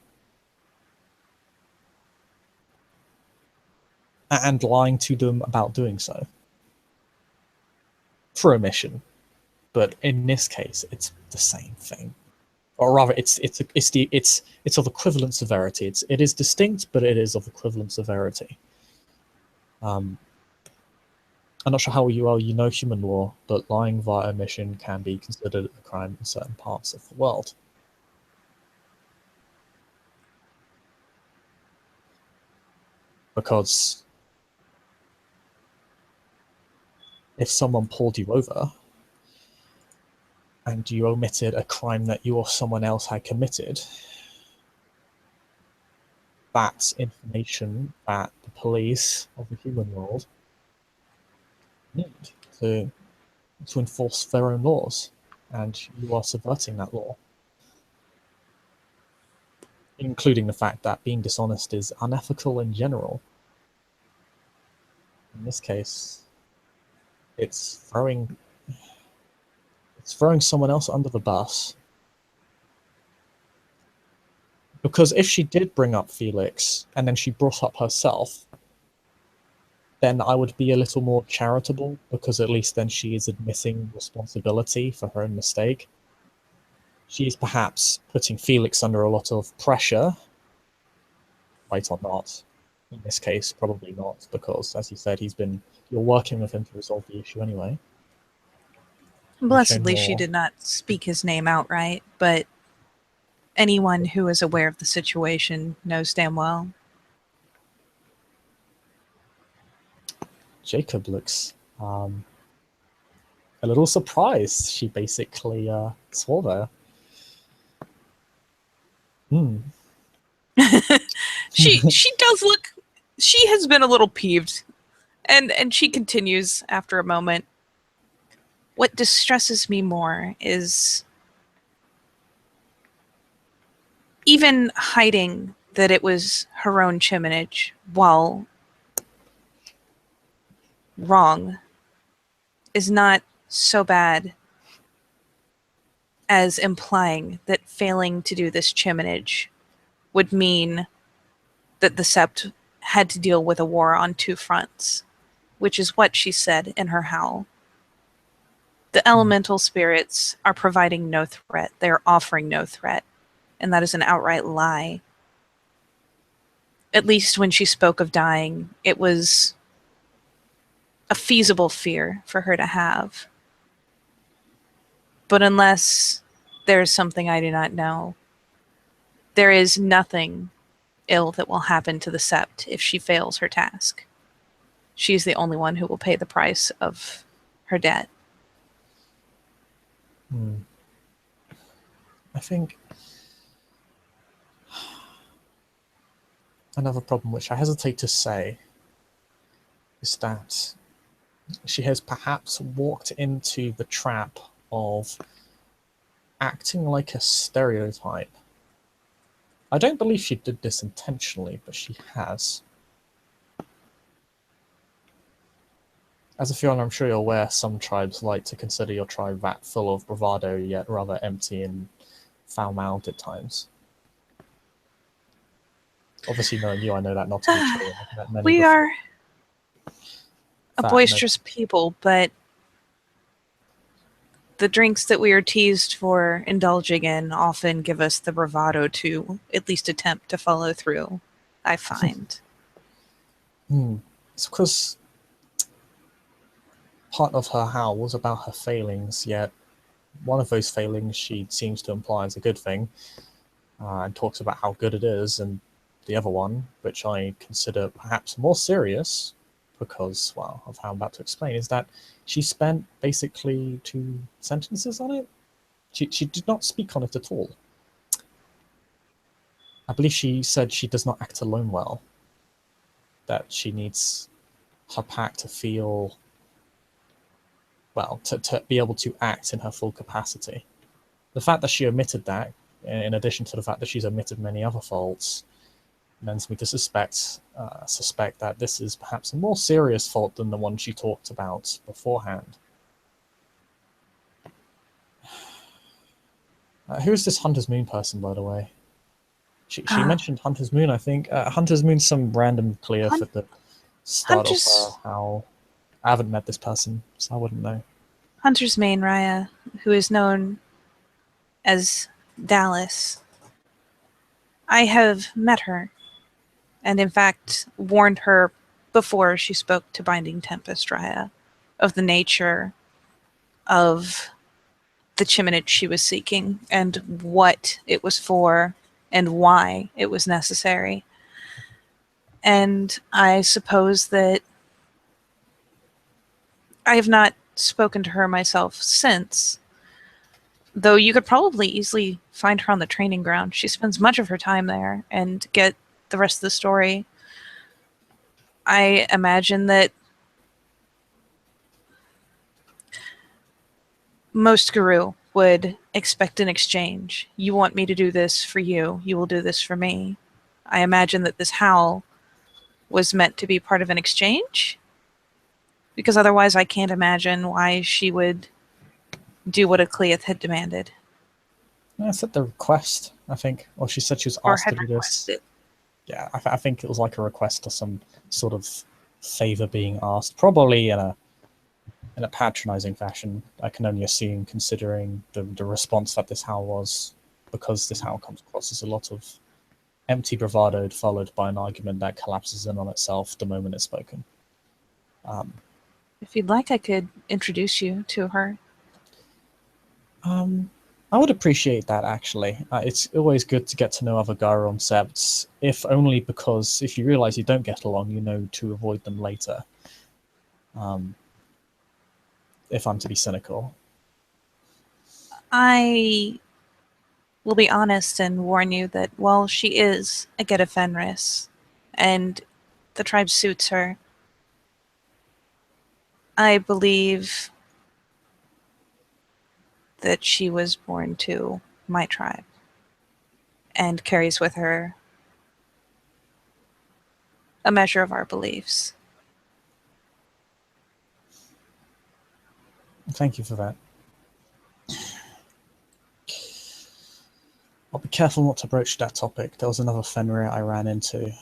lying to them about doing so for a mission. But in this case, it's the same thing, or rather, it's of equivalent severity. It is distinct, but it is of equivalent severity. I'm not sure how you know human law, but lying via omission can be considered a crime in certain parts of the world. Because if someone pulled you over and you omitted a crime that you or someone else had committed, that's information that the police of the human world need to enforce their own laws, and you are subverting that law. Including the fact that being dishonest is unethical in general. In this case, it's throwing someone else under the bus. Because if she did bring up Felix and then she brought up herself, then I would be a little more charitable, because at least then she is admitting responsibility for her own mistake. She's perhaps putting Felix under a lot of pressure, right or not. In this case, probably not, because, as you said, you're working with him to resolve the issue anyway. Blessedly, she did not speak his name outright, but anyone who is aware of the situation knows damn well. Jacob looks a little surprised. She basically swore there. She does look. She has been a little peeved, and she continues after a moment. What distresses me more is even hiding that it was her own chiminage, while wrong, is not so bad as implying that failing to do this chiminage would mean that the Sept had to deal with a war on two fronts, which is what she said in her howl. The elemental spirits are providing no threat. They are offering no threat. And that is an outright lie. At least when she spoke of dying, it was a feasible fear for her to have. But unless there's something I do not know, there is nothing ill that will happen to the Sept if she fails her task. She's the only one who will pay the price of her debt. I think another problem, which I hesitate to say, is that she has perhaps walked into the trap of acting like a stereotype. I don't believe she did this intentionally, but she has. As a Fiona, I'm sure you're aware, some tribes like to consider your tribe that full of bravado, yet rather empty and foul-mouthed at times. Obviously, knowing you, I know that not to be true. We are a boisterous people, but the drinks that we are teased for indulging in often give us the bravado to at least attempt to follow through, I find. It's because part of her howl was about her failings, yet one of those failings she seems to imply is a good thing, and talks about how good it is, and the other one, which I consider perhaps more serious, because, well, of how I'm about to explain, is that she spent basically 2 sentences on it. She did not speak on it at all. I believe she said she does not act alone well, that she needs her pack to feel, well, to be able to act in her full capacity. The fact that she omitted that, in addition to the fact that she's omitted many other faults, lends me to suspect that this is perhaps a more serious fault than the one she talked about beforehand. Who is this Hunter's Moon person, by the way? She mentioned Hunter's Moon, I think. Hunter's Moon's some random clear for the start of her howl. I haven't met this person, so I wouldn't know. Hunter's Mane, Raya, who is known as Dallas. I have met her, and in fact warned her before she spoke to Binding Tempest, Raya, of the nature of the chiminage she was seeking, and what it was for, and why it was necessary. And I suppose that I have not spoken to her myself since, though you could probably easily find her on the training ground. She spends much of her time there and get the rest of the story. I imagine that most Guru would expect an exchange. You want me to do this for you, you will do this for me. I imagine that this howl was meant to be part of an exchange, because otherwise I can't imagine why she would do what Acleith had demanded. I said the request, I think, or she said she was Or asked to had do this. requested. Yeah, I think it was like a request or some sort of favor being asked, probably in a patronizing fashion. I can only assume, considering the response that this howl was, because this howl comes across as a lot of empty bravado followed by an argument that collapses in on itself the moment it's spoken. If you'd like, I could introduce you to her. I would appreciate that, actually. It's always good to get to know other Gyron septs, if only because if you realize you don't get along, you know to avoid them later. If I'm to be cynical. I will be honest and warn you that while she is a Geta Fenris, and the tribe suits her, I believe that she was born to my tribe and carries with her a measure of our beliefs. Thank you for that. I'll be careful not to broach that topic. There was another Fenrir I ran into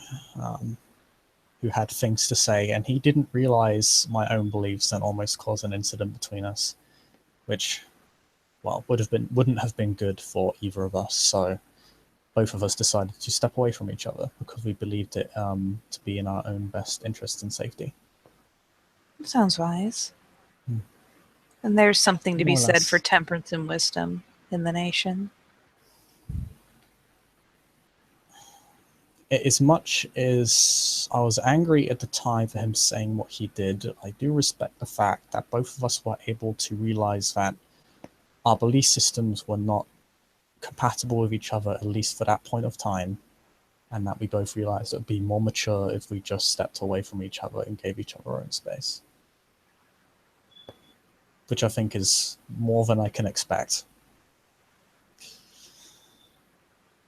who had things to say, and he didn't realize my own beliefs and almost caused an incident between us, which, well, wouldn't have been good for either of us. So both of us decided to step away from each other because we believed it to be in our own best interest and safety. Sounds wise. And there's something to be More or said for less. temperance and wisdom in the nation. As much as I was angry at the time for him saying what he did, I do respect the fact that both of us were able to realize that our belief systems were not compatible with each other, at least for that point of time, and that we both realized it would be more mature if we just stepped away from each other and gave each other our own space. Which I think is more than I can expect.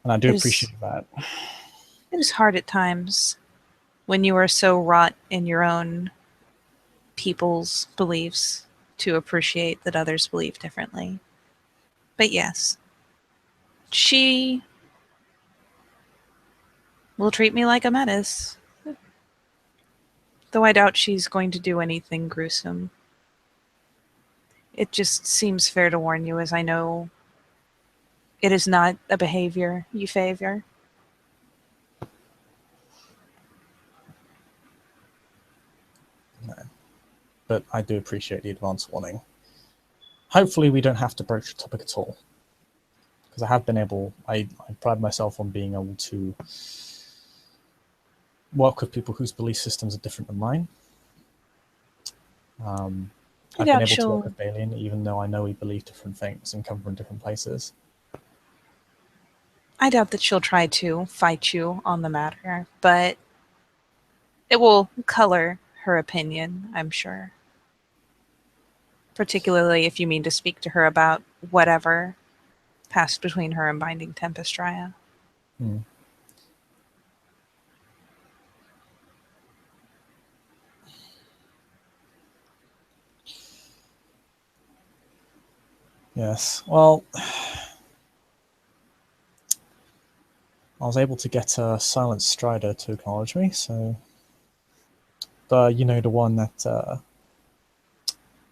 And I do appreciate that. It is hard at times when you are so wrought in your own people's beliefs to appreciate that others believe differently. But yes, she will treat me like a menace. Though I doubt she's going to do anything gruesome. It just seems fair to warn you, as I know it is not a behavior you favor. No. But I do appreciate the advance warning. Hopefully we don't have to broach the topic at all. Because I have been able, I pride myself on being able to work with people whose belief systems are different than mine. I've been able to work with Balian, even though I know we believe different things and come from different places. I doubt that she'll try to fight you on the matter, but it will color her opinion, I'm sure. Particularly if you mean to speak to her about whatever passed between her and Binding Tempest Raya. Yes, well, I was able to get a Silent Strider to acknowledge me, so... you know, the one that...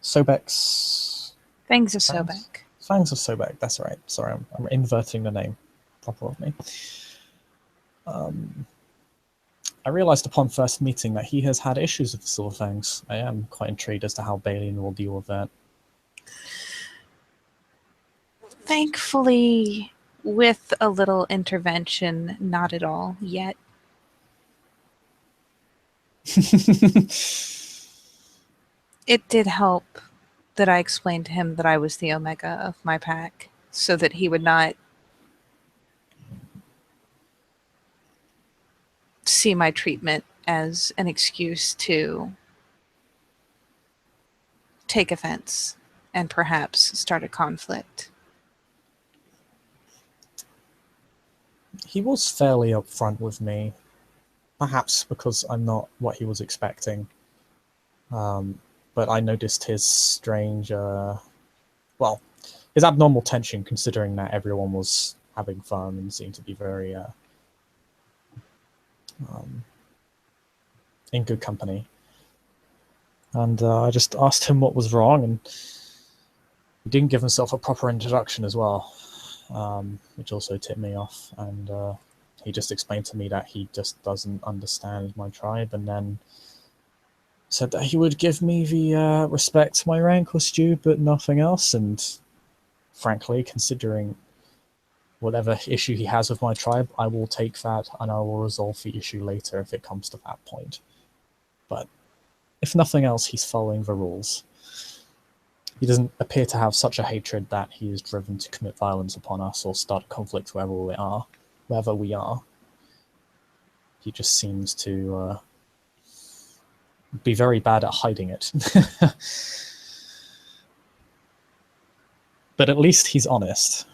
Sobek's... Fangs of Sobek. Fangs of Sobek, that's right. Sorry, I'm inverting the name proper of me. I realized upon first meeting that he has had issues with the Silver Fangs. I am quite intrigued as to how Balian will deal with that. Thankfully, with a little intervention, not at all yet. It did help that I explained to him that I was the Omega of my pack, so that he would not see my treatment as an excuse to take offense and perhaps start a conflict. He was fairly upfront with me, perhaps because I'm not what he was expecting. But I noticed his strange, well, his abnormal tension, considering that everyone was having fun and seemed to be very in good company. And I just asked him what was wrong, and he didn't give himself a proper introduction as well, which also tipped me off. And he just explained to me that he just doesn't understand my tribe, and then said that he would give me the respect my rank was due, but nothing else. And frankly, considering whatever issue he has with my tribe, I will take that and I will resolve the issue later if it comes to that point. But if nothing else, he's following the rules. He doesn't appear to have such a hatred that he is driven to commit violence upon us or start a conflict wherever we are. He just seems to be very bad at hiding it. But at least he's honest.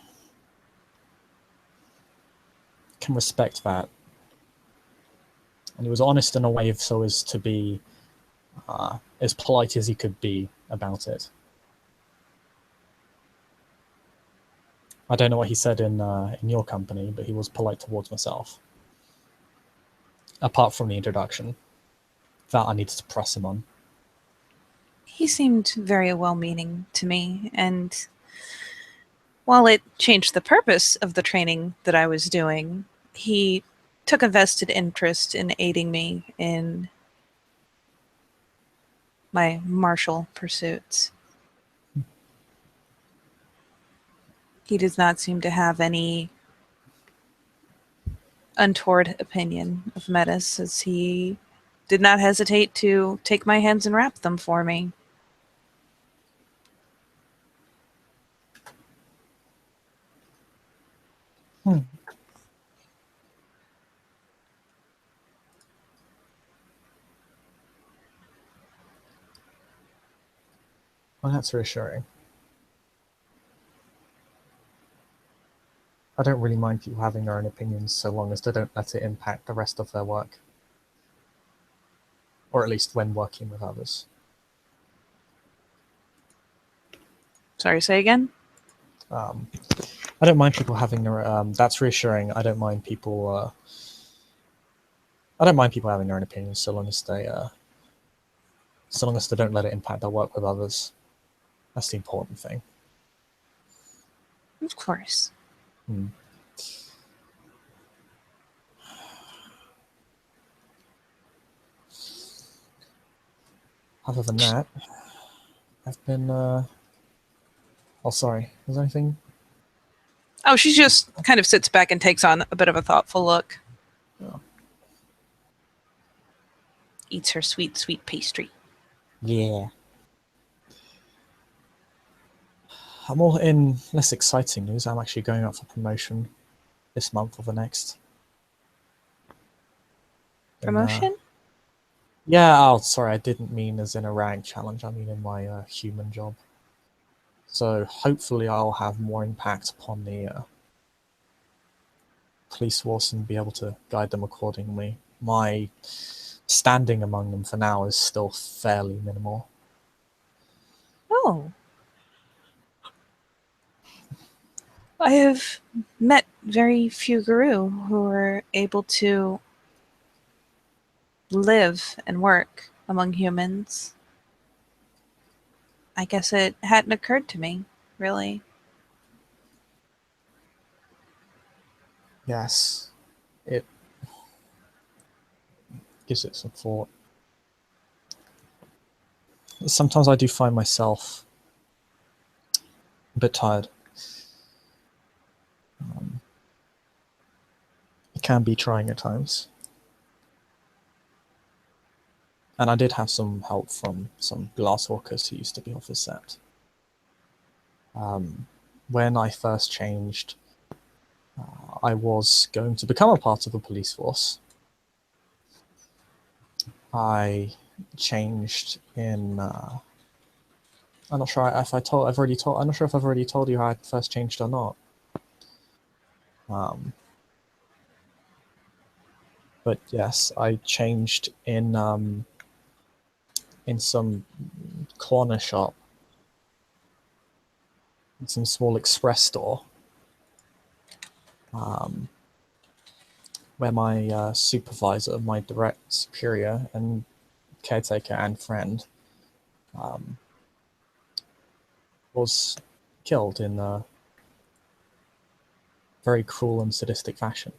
Can respect that. And he was honest in a way so as to be as polite as he could be about it. I don't know what he said in your company, but he was polite towards myself. Apart from the introduction, that I needed to press him on. He seemed very well-meaning to me, and while it changed the purpose of the training that I was doing, he took a vested interest in aiding me in my martial pursuits. He does not seem to have any untoward opinion of Metis, as he did not hesitate to take my hands and wrap them for me. Well, that's reassuring. I don't really mind people having their own opinions so long as they don't let it impact the rest of their work. Or at least when working with others. Sorry, say again? I don't mind people having their... that's reassuring. I don't mind people... I don't mind people having their own opinions so long as they don't let it impact their work with others. That's the important thing. Of course. Other than that, I've been... Oh, sorry. Was there anything? Oh, she just kind of sits back and takes on a bit of a thoughtful look. Oh. Eats her sweet, sweet pastry. Yeah. I'm all in less exciting news. I'm actually going up for promotion this month or the next. Promotion? Yeah, oh, sorry, I didn't mean as in a rank challenge. I mean in my human job. So hopefully I'll have more impact upon the police force and be able to guide them accordingly. My standing among them for now is still fairly minimal. Oh. I have met very few Guru who are able to live and work among humans. I guess it hadn't occurred to me, really. Yes, it gives it some thought. Sometimes I do find myself a bit tired. It can be trying at times. And I did have some help from some glasswalkers who used to be off the set. When I first changed, I was going to become a part of a police force. I changed in. I'm not sure if I've already told. I'm not sure if I've already told you how I first changed or not. But yes, I changed in some corner shop, in some small express store, where my supervisor, my direct superior and caretaker and friend, was killed in a very cruel and sadistic fashion.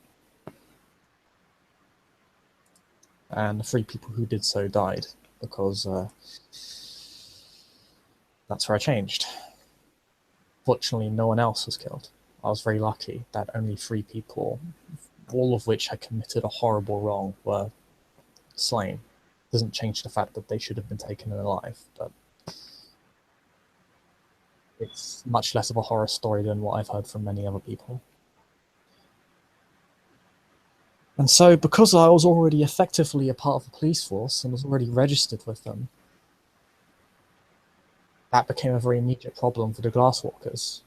And the 3 people who did so died because that's where I changed. Fortunately, no one else was killed. I was very lucky that only 3 people, all of which had committed a horrible wrong, were slain. Doesn't change the fact that they should have been taken alive, but it's much less of a horror story than what I've heard from many other people. And so, because I was already effectively a part of the police force and was already registered with them, that became a very immediate problem for the glasswalkers.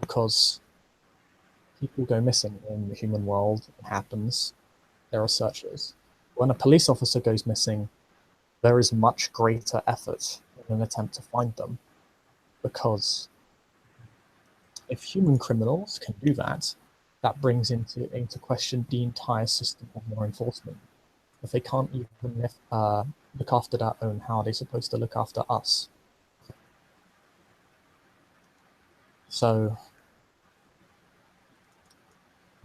Because people go missing in the human world, it happens, there are searches. When a police officer goes missing, there is much greater effort in an attempt to find them. Because if human criminals can do that, that brings into question the entire system of law enforcement. If they can't even look after their own, how are they supposed to look after us? So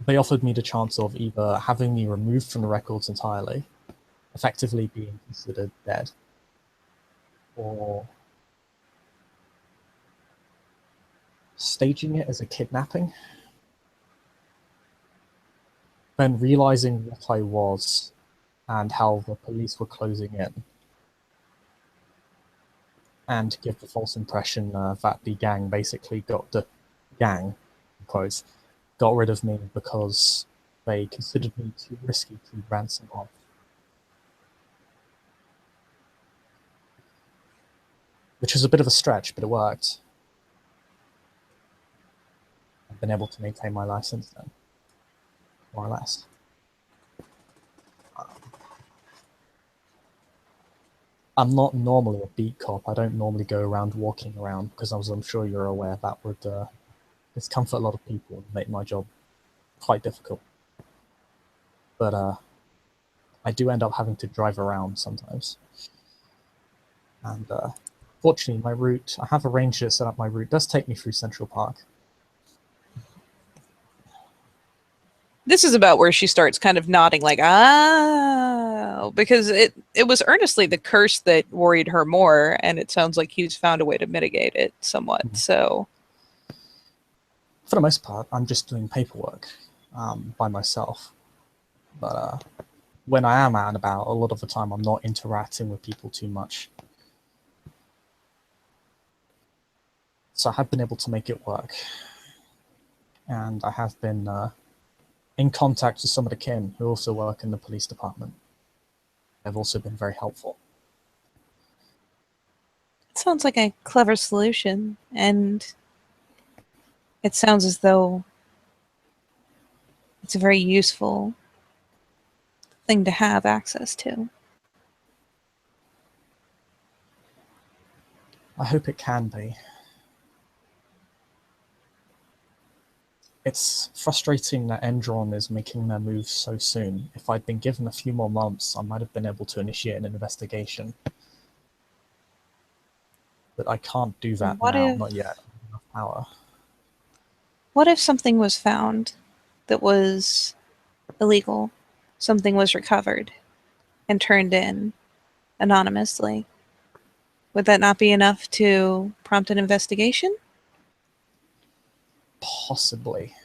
they offered me the chance of either having me removed from the records entirely, effectively being considered dead, or staging it as a kidnapping. Then realizing what I was and how the police were closing in, and give the false impression that the gang basically got quotes, got rid of me because they considered me too risky to ransom off. Which was a bit of a stretch, but it worked. I've been able to maintain my life since then, more or less. I'm not normally a beat cop. I don't normally go around walking around because, as I'm sure you're aware, that would discomfort a lot of people and make my job quite difficult. But I do end up having to drive around sometimes. And fortunately, my route, I have arranged to set up my route, does take me through Central Park. This is about where she starts kind of nodding like, ah, because it was earnestly the curse that worried her more, and it sounds like he's found a way to mitigate it somewhat. So for the most part, I'm just doing paperwork by myself. But when I am out and about, a lot of the time I'm not interacting with people too much. So I have been able to make it work. And I have been in contact with some of the kin who also work in the police department. They've also been very helpful. it sounds like a clever solution, and it sounds as though it's a very useful thing to have access to. I hope it can be. It's frustrating that Endron is making their move so soon. If I'd been given a few more months, I might have been able to initiate an investigation. But I can't do that now, not yet. I don't have enough power. What if something was found that was illegal? Something was recovered and turned in anonymously. Would that not be enough to prompt an investigation? Possibly.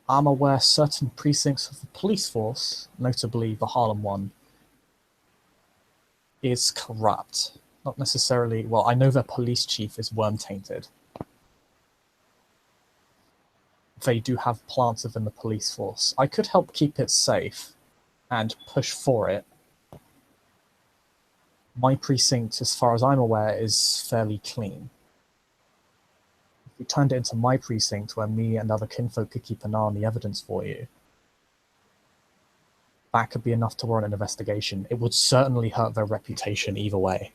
I'm aware certain precincts of the police force, notably the Harlem one, is corrupt. Not necessarily... Well, I know their police chief is worm-tainted. They do have plants within the police force. I could help keep it safe and push for it. My precinct, as far as I'm aware, is fairly clean. If we turned it into my precinct where me and other kinfolk could keep an eye on the evidence for you, that could be enough to warrant an investigation. It would certainly hurt their reputation either way.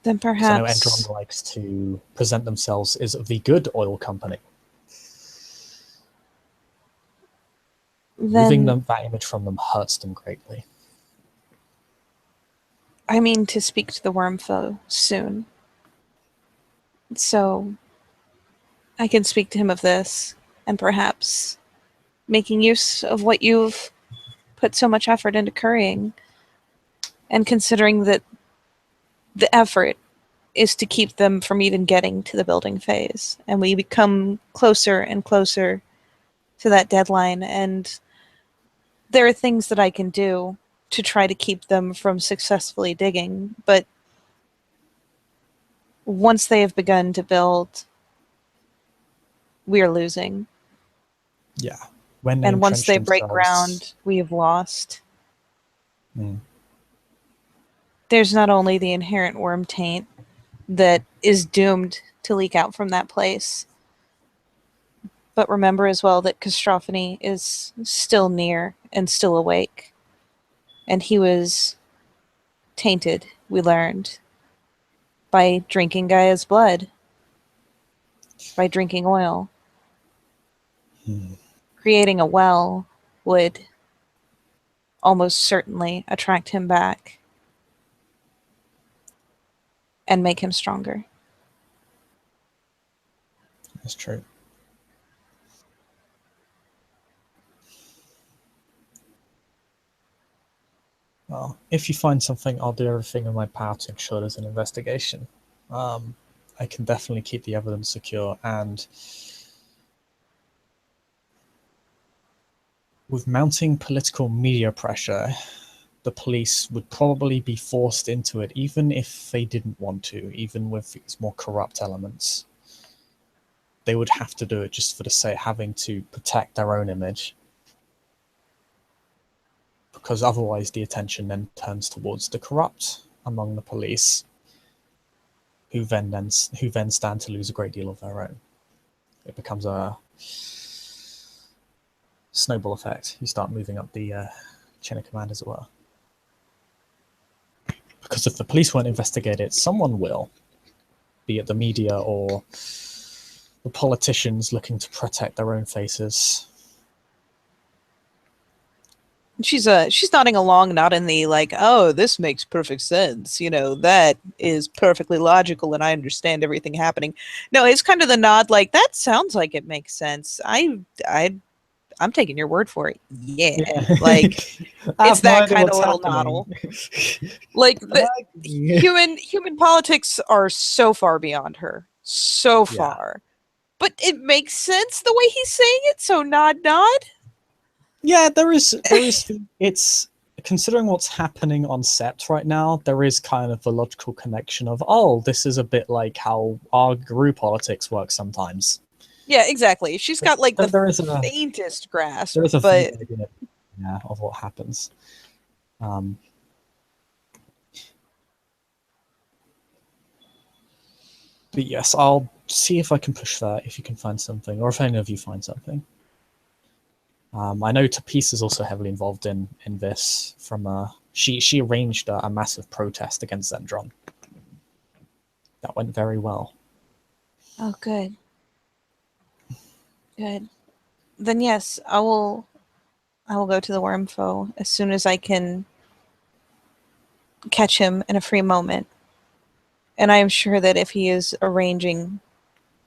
Then So I know perhaps... Endron likes to present themselves as the good oil company. Moving that image from them hurts them greatly. I mean to speak to the Wormfoe soon. So I can speak to him of this, and perhaps making use of what you've put so much effort into currying, and considering that the effort is to keep them from even getting to the building phase, and we become closer and closer to that deadline, and there are things that I can do to try to keep them from successfully digging, but once they have begun to build, we are losing. Yeah. And once they break ground, we have lost. There's not only the inherent worm taint that is doomed to leak out from that place, but remember as well that Castrophony is still near and still awake. And he was tainted, we learned, by drinking Gaia's blood, by drinking oil. Creating a well would almost certainly attract him back and make him stronger. That's true. Well, if you find something, I'll do everything in my power to ensure there's an investigation. I can definitely keep the evidence secure, and with mounting political media pressure, the police would probably be forced into it, even if they didn't want to, even with these more corrupt elements. They would have to do it just for the sake of having to protect their own image. Because otherwise the attention then turns towards the corrupt among the police, who then stand to lose a great deal of their own. It becomes a snowball effect. You start moving up the chain of command, as it were. Because if the police won't investigate it, someone will, be it the media or the politicians looking to protect their own faces. She's nodding along, not in the like, oh, this makes perfect sense. You know, that is perfectly logical, and I understand everything happening. No, it's kind of the nod, like that sounds like it makes sense. I'm taking your word for it. Yeah. Like it's that kind of little noddle. Like human politics are so far beyond her, so far. But it makes sense the way he's saying it. So nod. Yeah, there is. It's considering what's happening on set right now. There is kind of the logical connection of, oh, this is a bit like how our GRU politics works sometimes. Yeah, exactly. She's got like the faintest grasp, there is a but of what happens. But yes, I'll see if I can push that. If you can find something, or if any of you find something. I know Tapis is also heavily involved in this. She arranged a massive protest against Zendron. That went very well. Oh, good. Good. Then yes, I will go to the Wormfoe as soon as I can catch him in a free moment. And I am sure that if he is arranging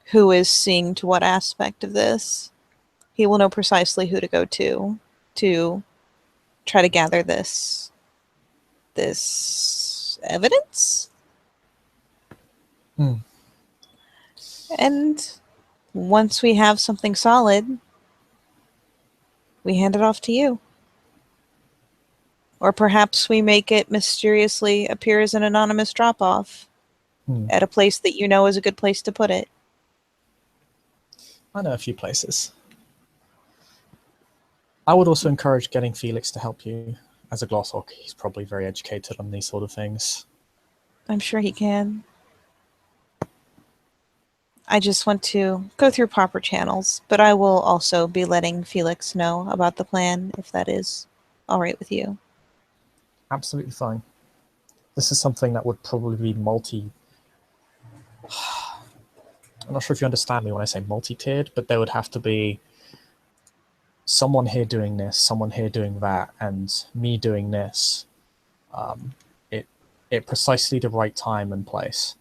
who is seeing to what aspect of this, he will know precisely who to go to try to gather this evidence. And once we have something solid, we hand it off to you. Or perhaps we make it mysteriously appear as an anonymous drop-off at a place that you know is a good place to put it. I know a few places. I would also encourage getting Felix to help you. As a Glosshawk, he's probably very educated on these sort of things. I'm sure he can. I just want to go through proper channels, but I will also be letting Felix know about the plan, if that is all right with you. Absolutely fine. This is something that would probably be I'm not sure if you understand me when I say multi-tiered, but there would have to be someone here doing this, someone here doing that, and me doing this at precisely the right time and place.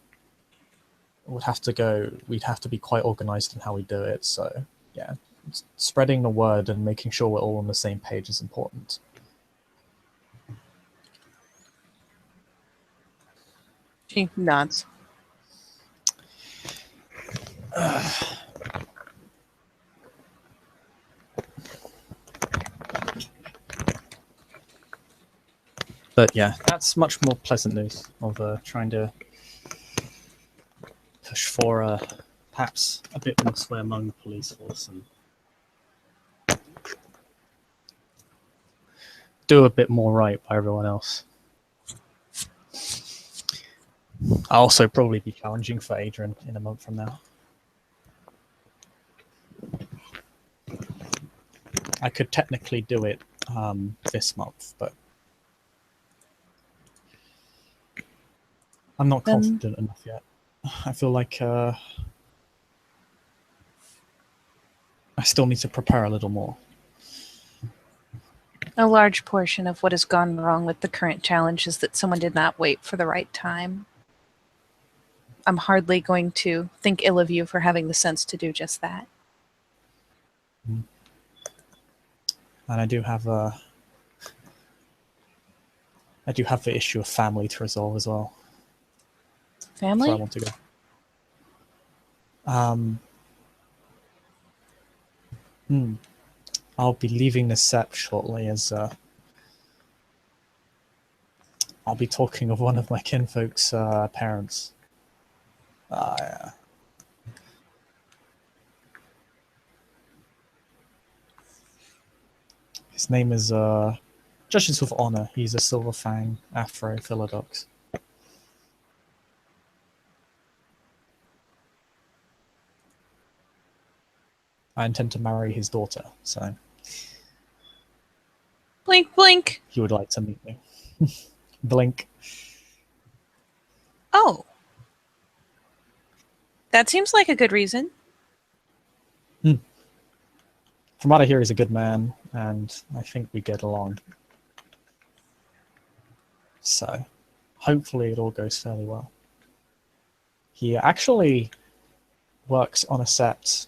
We'd have to be quite organized in how we do it. So yeah, spreading the word and making sure we're all on the same page is important. She nods. But yeah, that's much more pleasant news of trying to push for perhaps a bit more sway among the police force and do a bit more right by everyone else. I'll also probably be challenging for Adrian in a month from now. I could technically do it this month, but I'm not confident enough yet. I feel like I still need to prepare a little more. A large portion of what has gone wrong with the current challenge is that someone did not wait for the right time. I'm hardly going to think ill of you for having the sense to do just that. And I do have the issue of family to resolve as well. Family? That's where I want to go. I'll be leaving the set shortly as I'll be talking of one of my kinfolk's parents. Yeah. His name is Judges with Honor. He's a Silver Fang Afro Philodox. I intend to marry his daughter, so Blink, blink. he would like to meet me. Blink. Oh. That seems like a good reason. From what I hear, he's a good man, and I think we get along. So, hopefully it all goes fairly well. He actually works on a set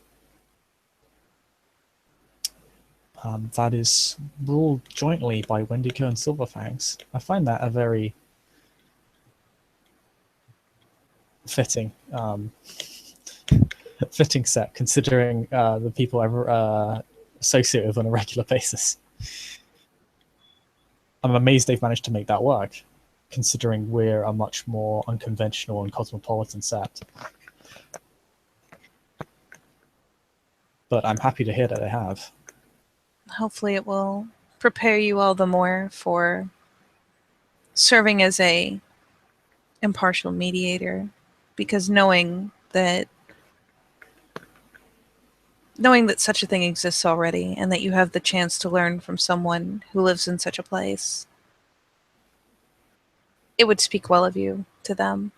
that is ruled jointly by Wendigo and Silverfangs. I find that a very fitting fitting set, considering the people I associate with on a regular basis. I'm amazed they've managed to make that work, considering we're a much more unconventional and cosmopolitan set. But I'm happy to hear that they have. Hopefully it will prepare you all the more for serving as a impartial mediator, because knowing that such a thing exists already and that you have the chance to learn from someone who lives in such a place, it would speak well of you to them.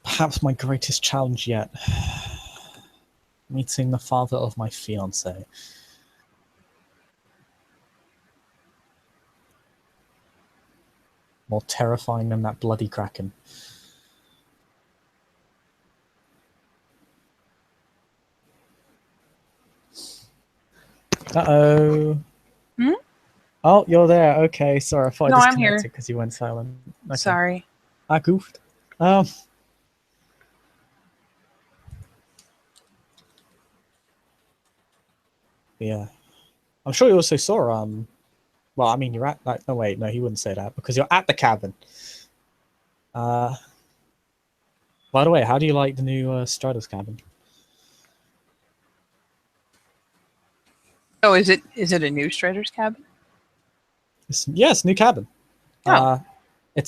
Perhaps my greatest challenge yet. Meeting the father of my fiancée. More terrifying than that bloody kraken. Uh-oh. Oh, you're there. Okay, sorry. I thought No, I I'm disconnected here. because you went silent. Okay. Sorry. I goofed. Um, yeah. I'm sure you also saw, well, I mean, you're at, like, no, wait, no, he wouldn't say that because you're at the cabin. Uh, by the way, how do you like the new Strider's cabin? Oh, is it a new Strider's cabin? Yes, new cabin. Oh.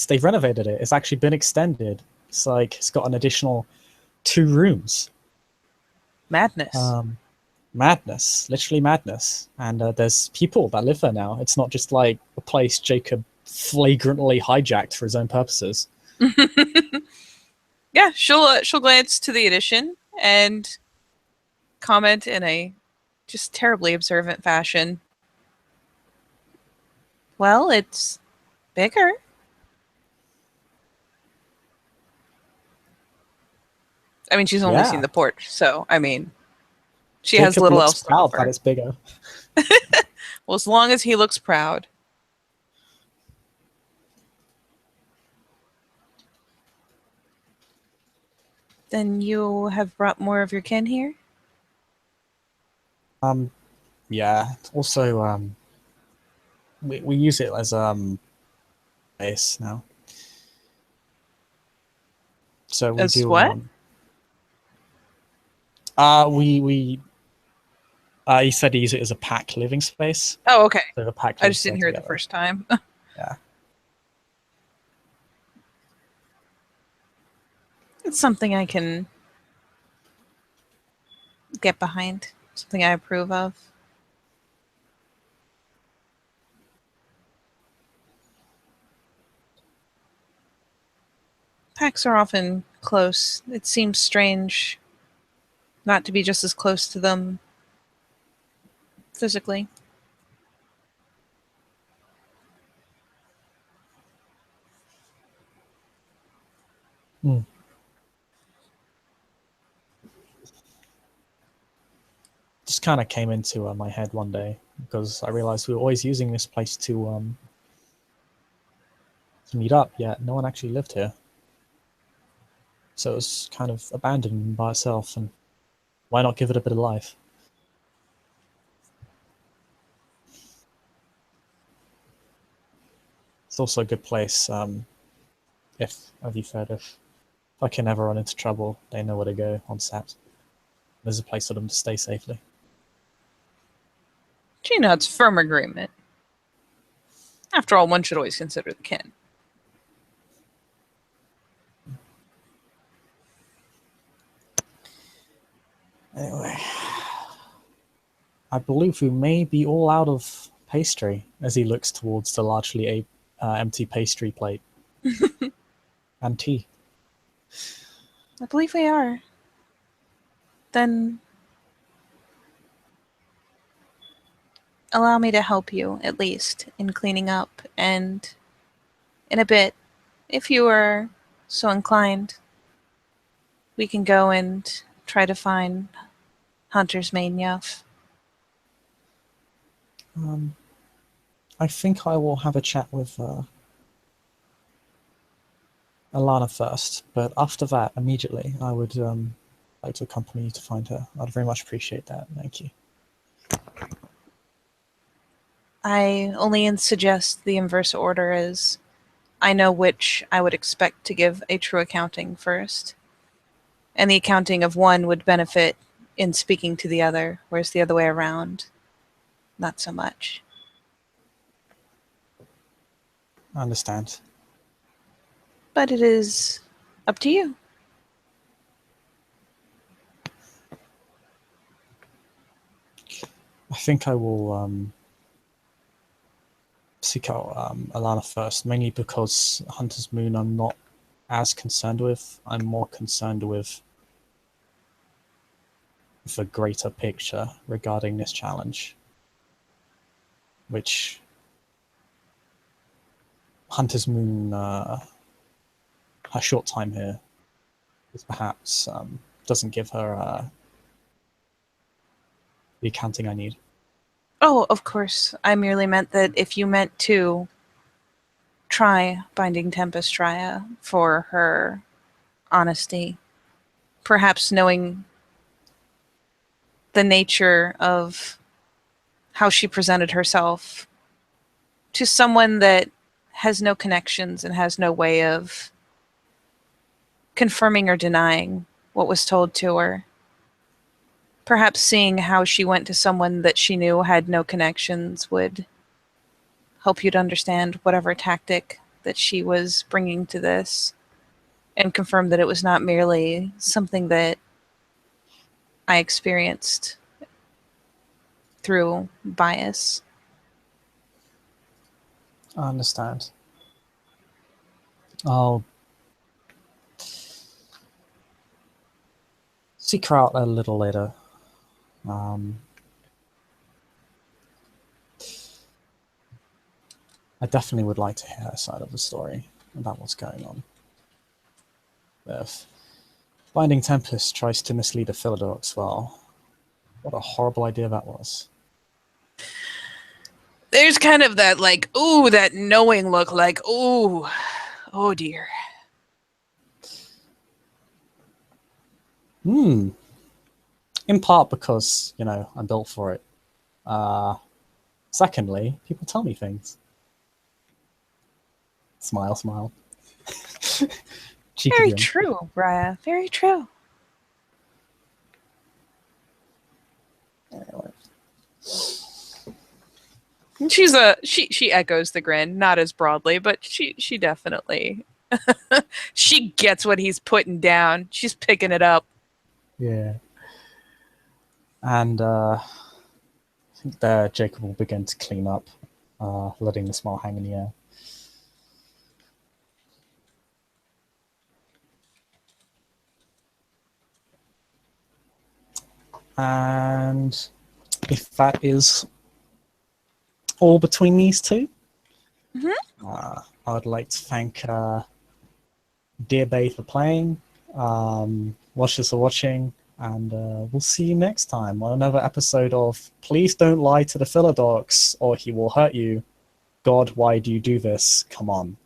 They've renovated it. It's actually been extended. It's like it's got an additional 2 rooms. Madness. Madness, literally madness. And there's people that live there now. It's not just like a place Jacob flagrantly hijacked for his own purposes. Yeah, she'll glance to the addition and comment in a just terribly observant fashion. Well, it's bigger. I mean, she's only Yeah. seen the porch, so I mean, she has Jacob little looks else to proud offer. that it's bigger. Well, as long as he looks proud. Then you have brought more of your kin here? Yeah. Also, we use it as base now. So we As do what? we he said he use it as a pack living space. Oh, okay. So the pack I lives just didn't there hear it the together. first time. Yeah. It's something I can get behind. Something I approve of. Packs are often close. It seems strange not to be just as close to them physically. Just kind of came into my head one day because I realized we were always using this place to meet up, yet no one actually lived here. So it was kind of abandoned by itself, and why not give it a bit of life? It's also a good place, if, as you said, if I can ever run into trouble, they know where to go on set. There's a place for them to stay safely. She nods firm agreement. After all, one should always consider the kin. Anyway, I believe we may be all out of pastry as he looks towards the largely empty pastry plate. And tea. I believe we are. Then allow me to help you, at least, in cleaning up, and in a bit, if you are so inclined, we can go and try to find Hunter's main Yuff. I think I will have a chat with Alana first, but after that, immediately, I would like to accompany you to find her. I'd very much appreciate that. Thank you. I only suggest the inverse order as I know which I would expect to give a true accounting first. And the accounting of one would benefit in speaking to the other, whereas the other way around, not so much. I understand. But it is up to you. I think I will seek out Alana first, mainly because Hunter's Moon I'm not as concerned with. I'm more concerned with the greater picture regarding this challenge, which Hunter's Moon, her short time here, is perhaps doesn't give her the accounting I need. Oh, of course. I merely meant that if you meant to try Binding Tempest Raya for her honesty. Perhaps knowing the nature of how she presented herself to someone that has no connections and has no way of confirming or denying what was told to her. Perhaps seeing how she went to someone that she knew had no connections would help you to understand whatever tactic that she was bringing to this and confirm that it was not merely something that I experienced through bias. I understand. I'll seek her out a little later. I definitely would like to hear her side of the story about what's going on. If Binding Tempest tries to mislead a Philodox, well, what a horrible idea that was. There's kind of that, like, ooh, that knowing look, like, ooh, oh dear. In part because, I'm built for it. Secondly, people tell me things. Smile, smile. Cheeky Very grin. true, Raya. Very true. Anyway. She echoes the grin, not as broadly, but she definitely she gets what he's putting down. She's picking it up. Yeah. And I think there Jacob will begin to clean up, letting the smile hang in the air. And if that is all between these two, I'd like to thank Dear Bay for playing, watchers for watching, and we'll see you next time on another episode of Please Don't Lie to the Philodox or He Will Hurt You. God, why do you do this? Come on.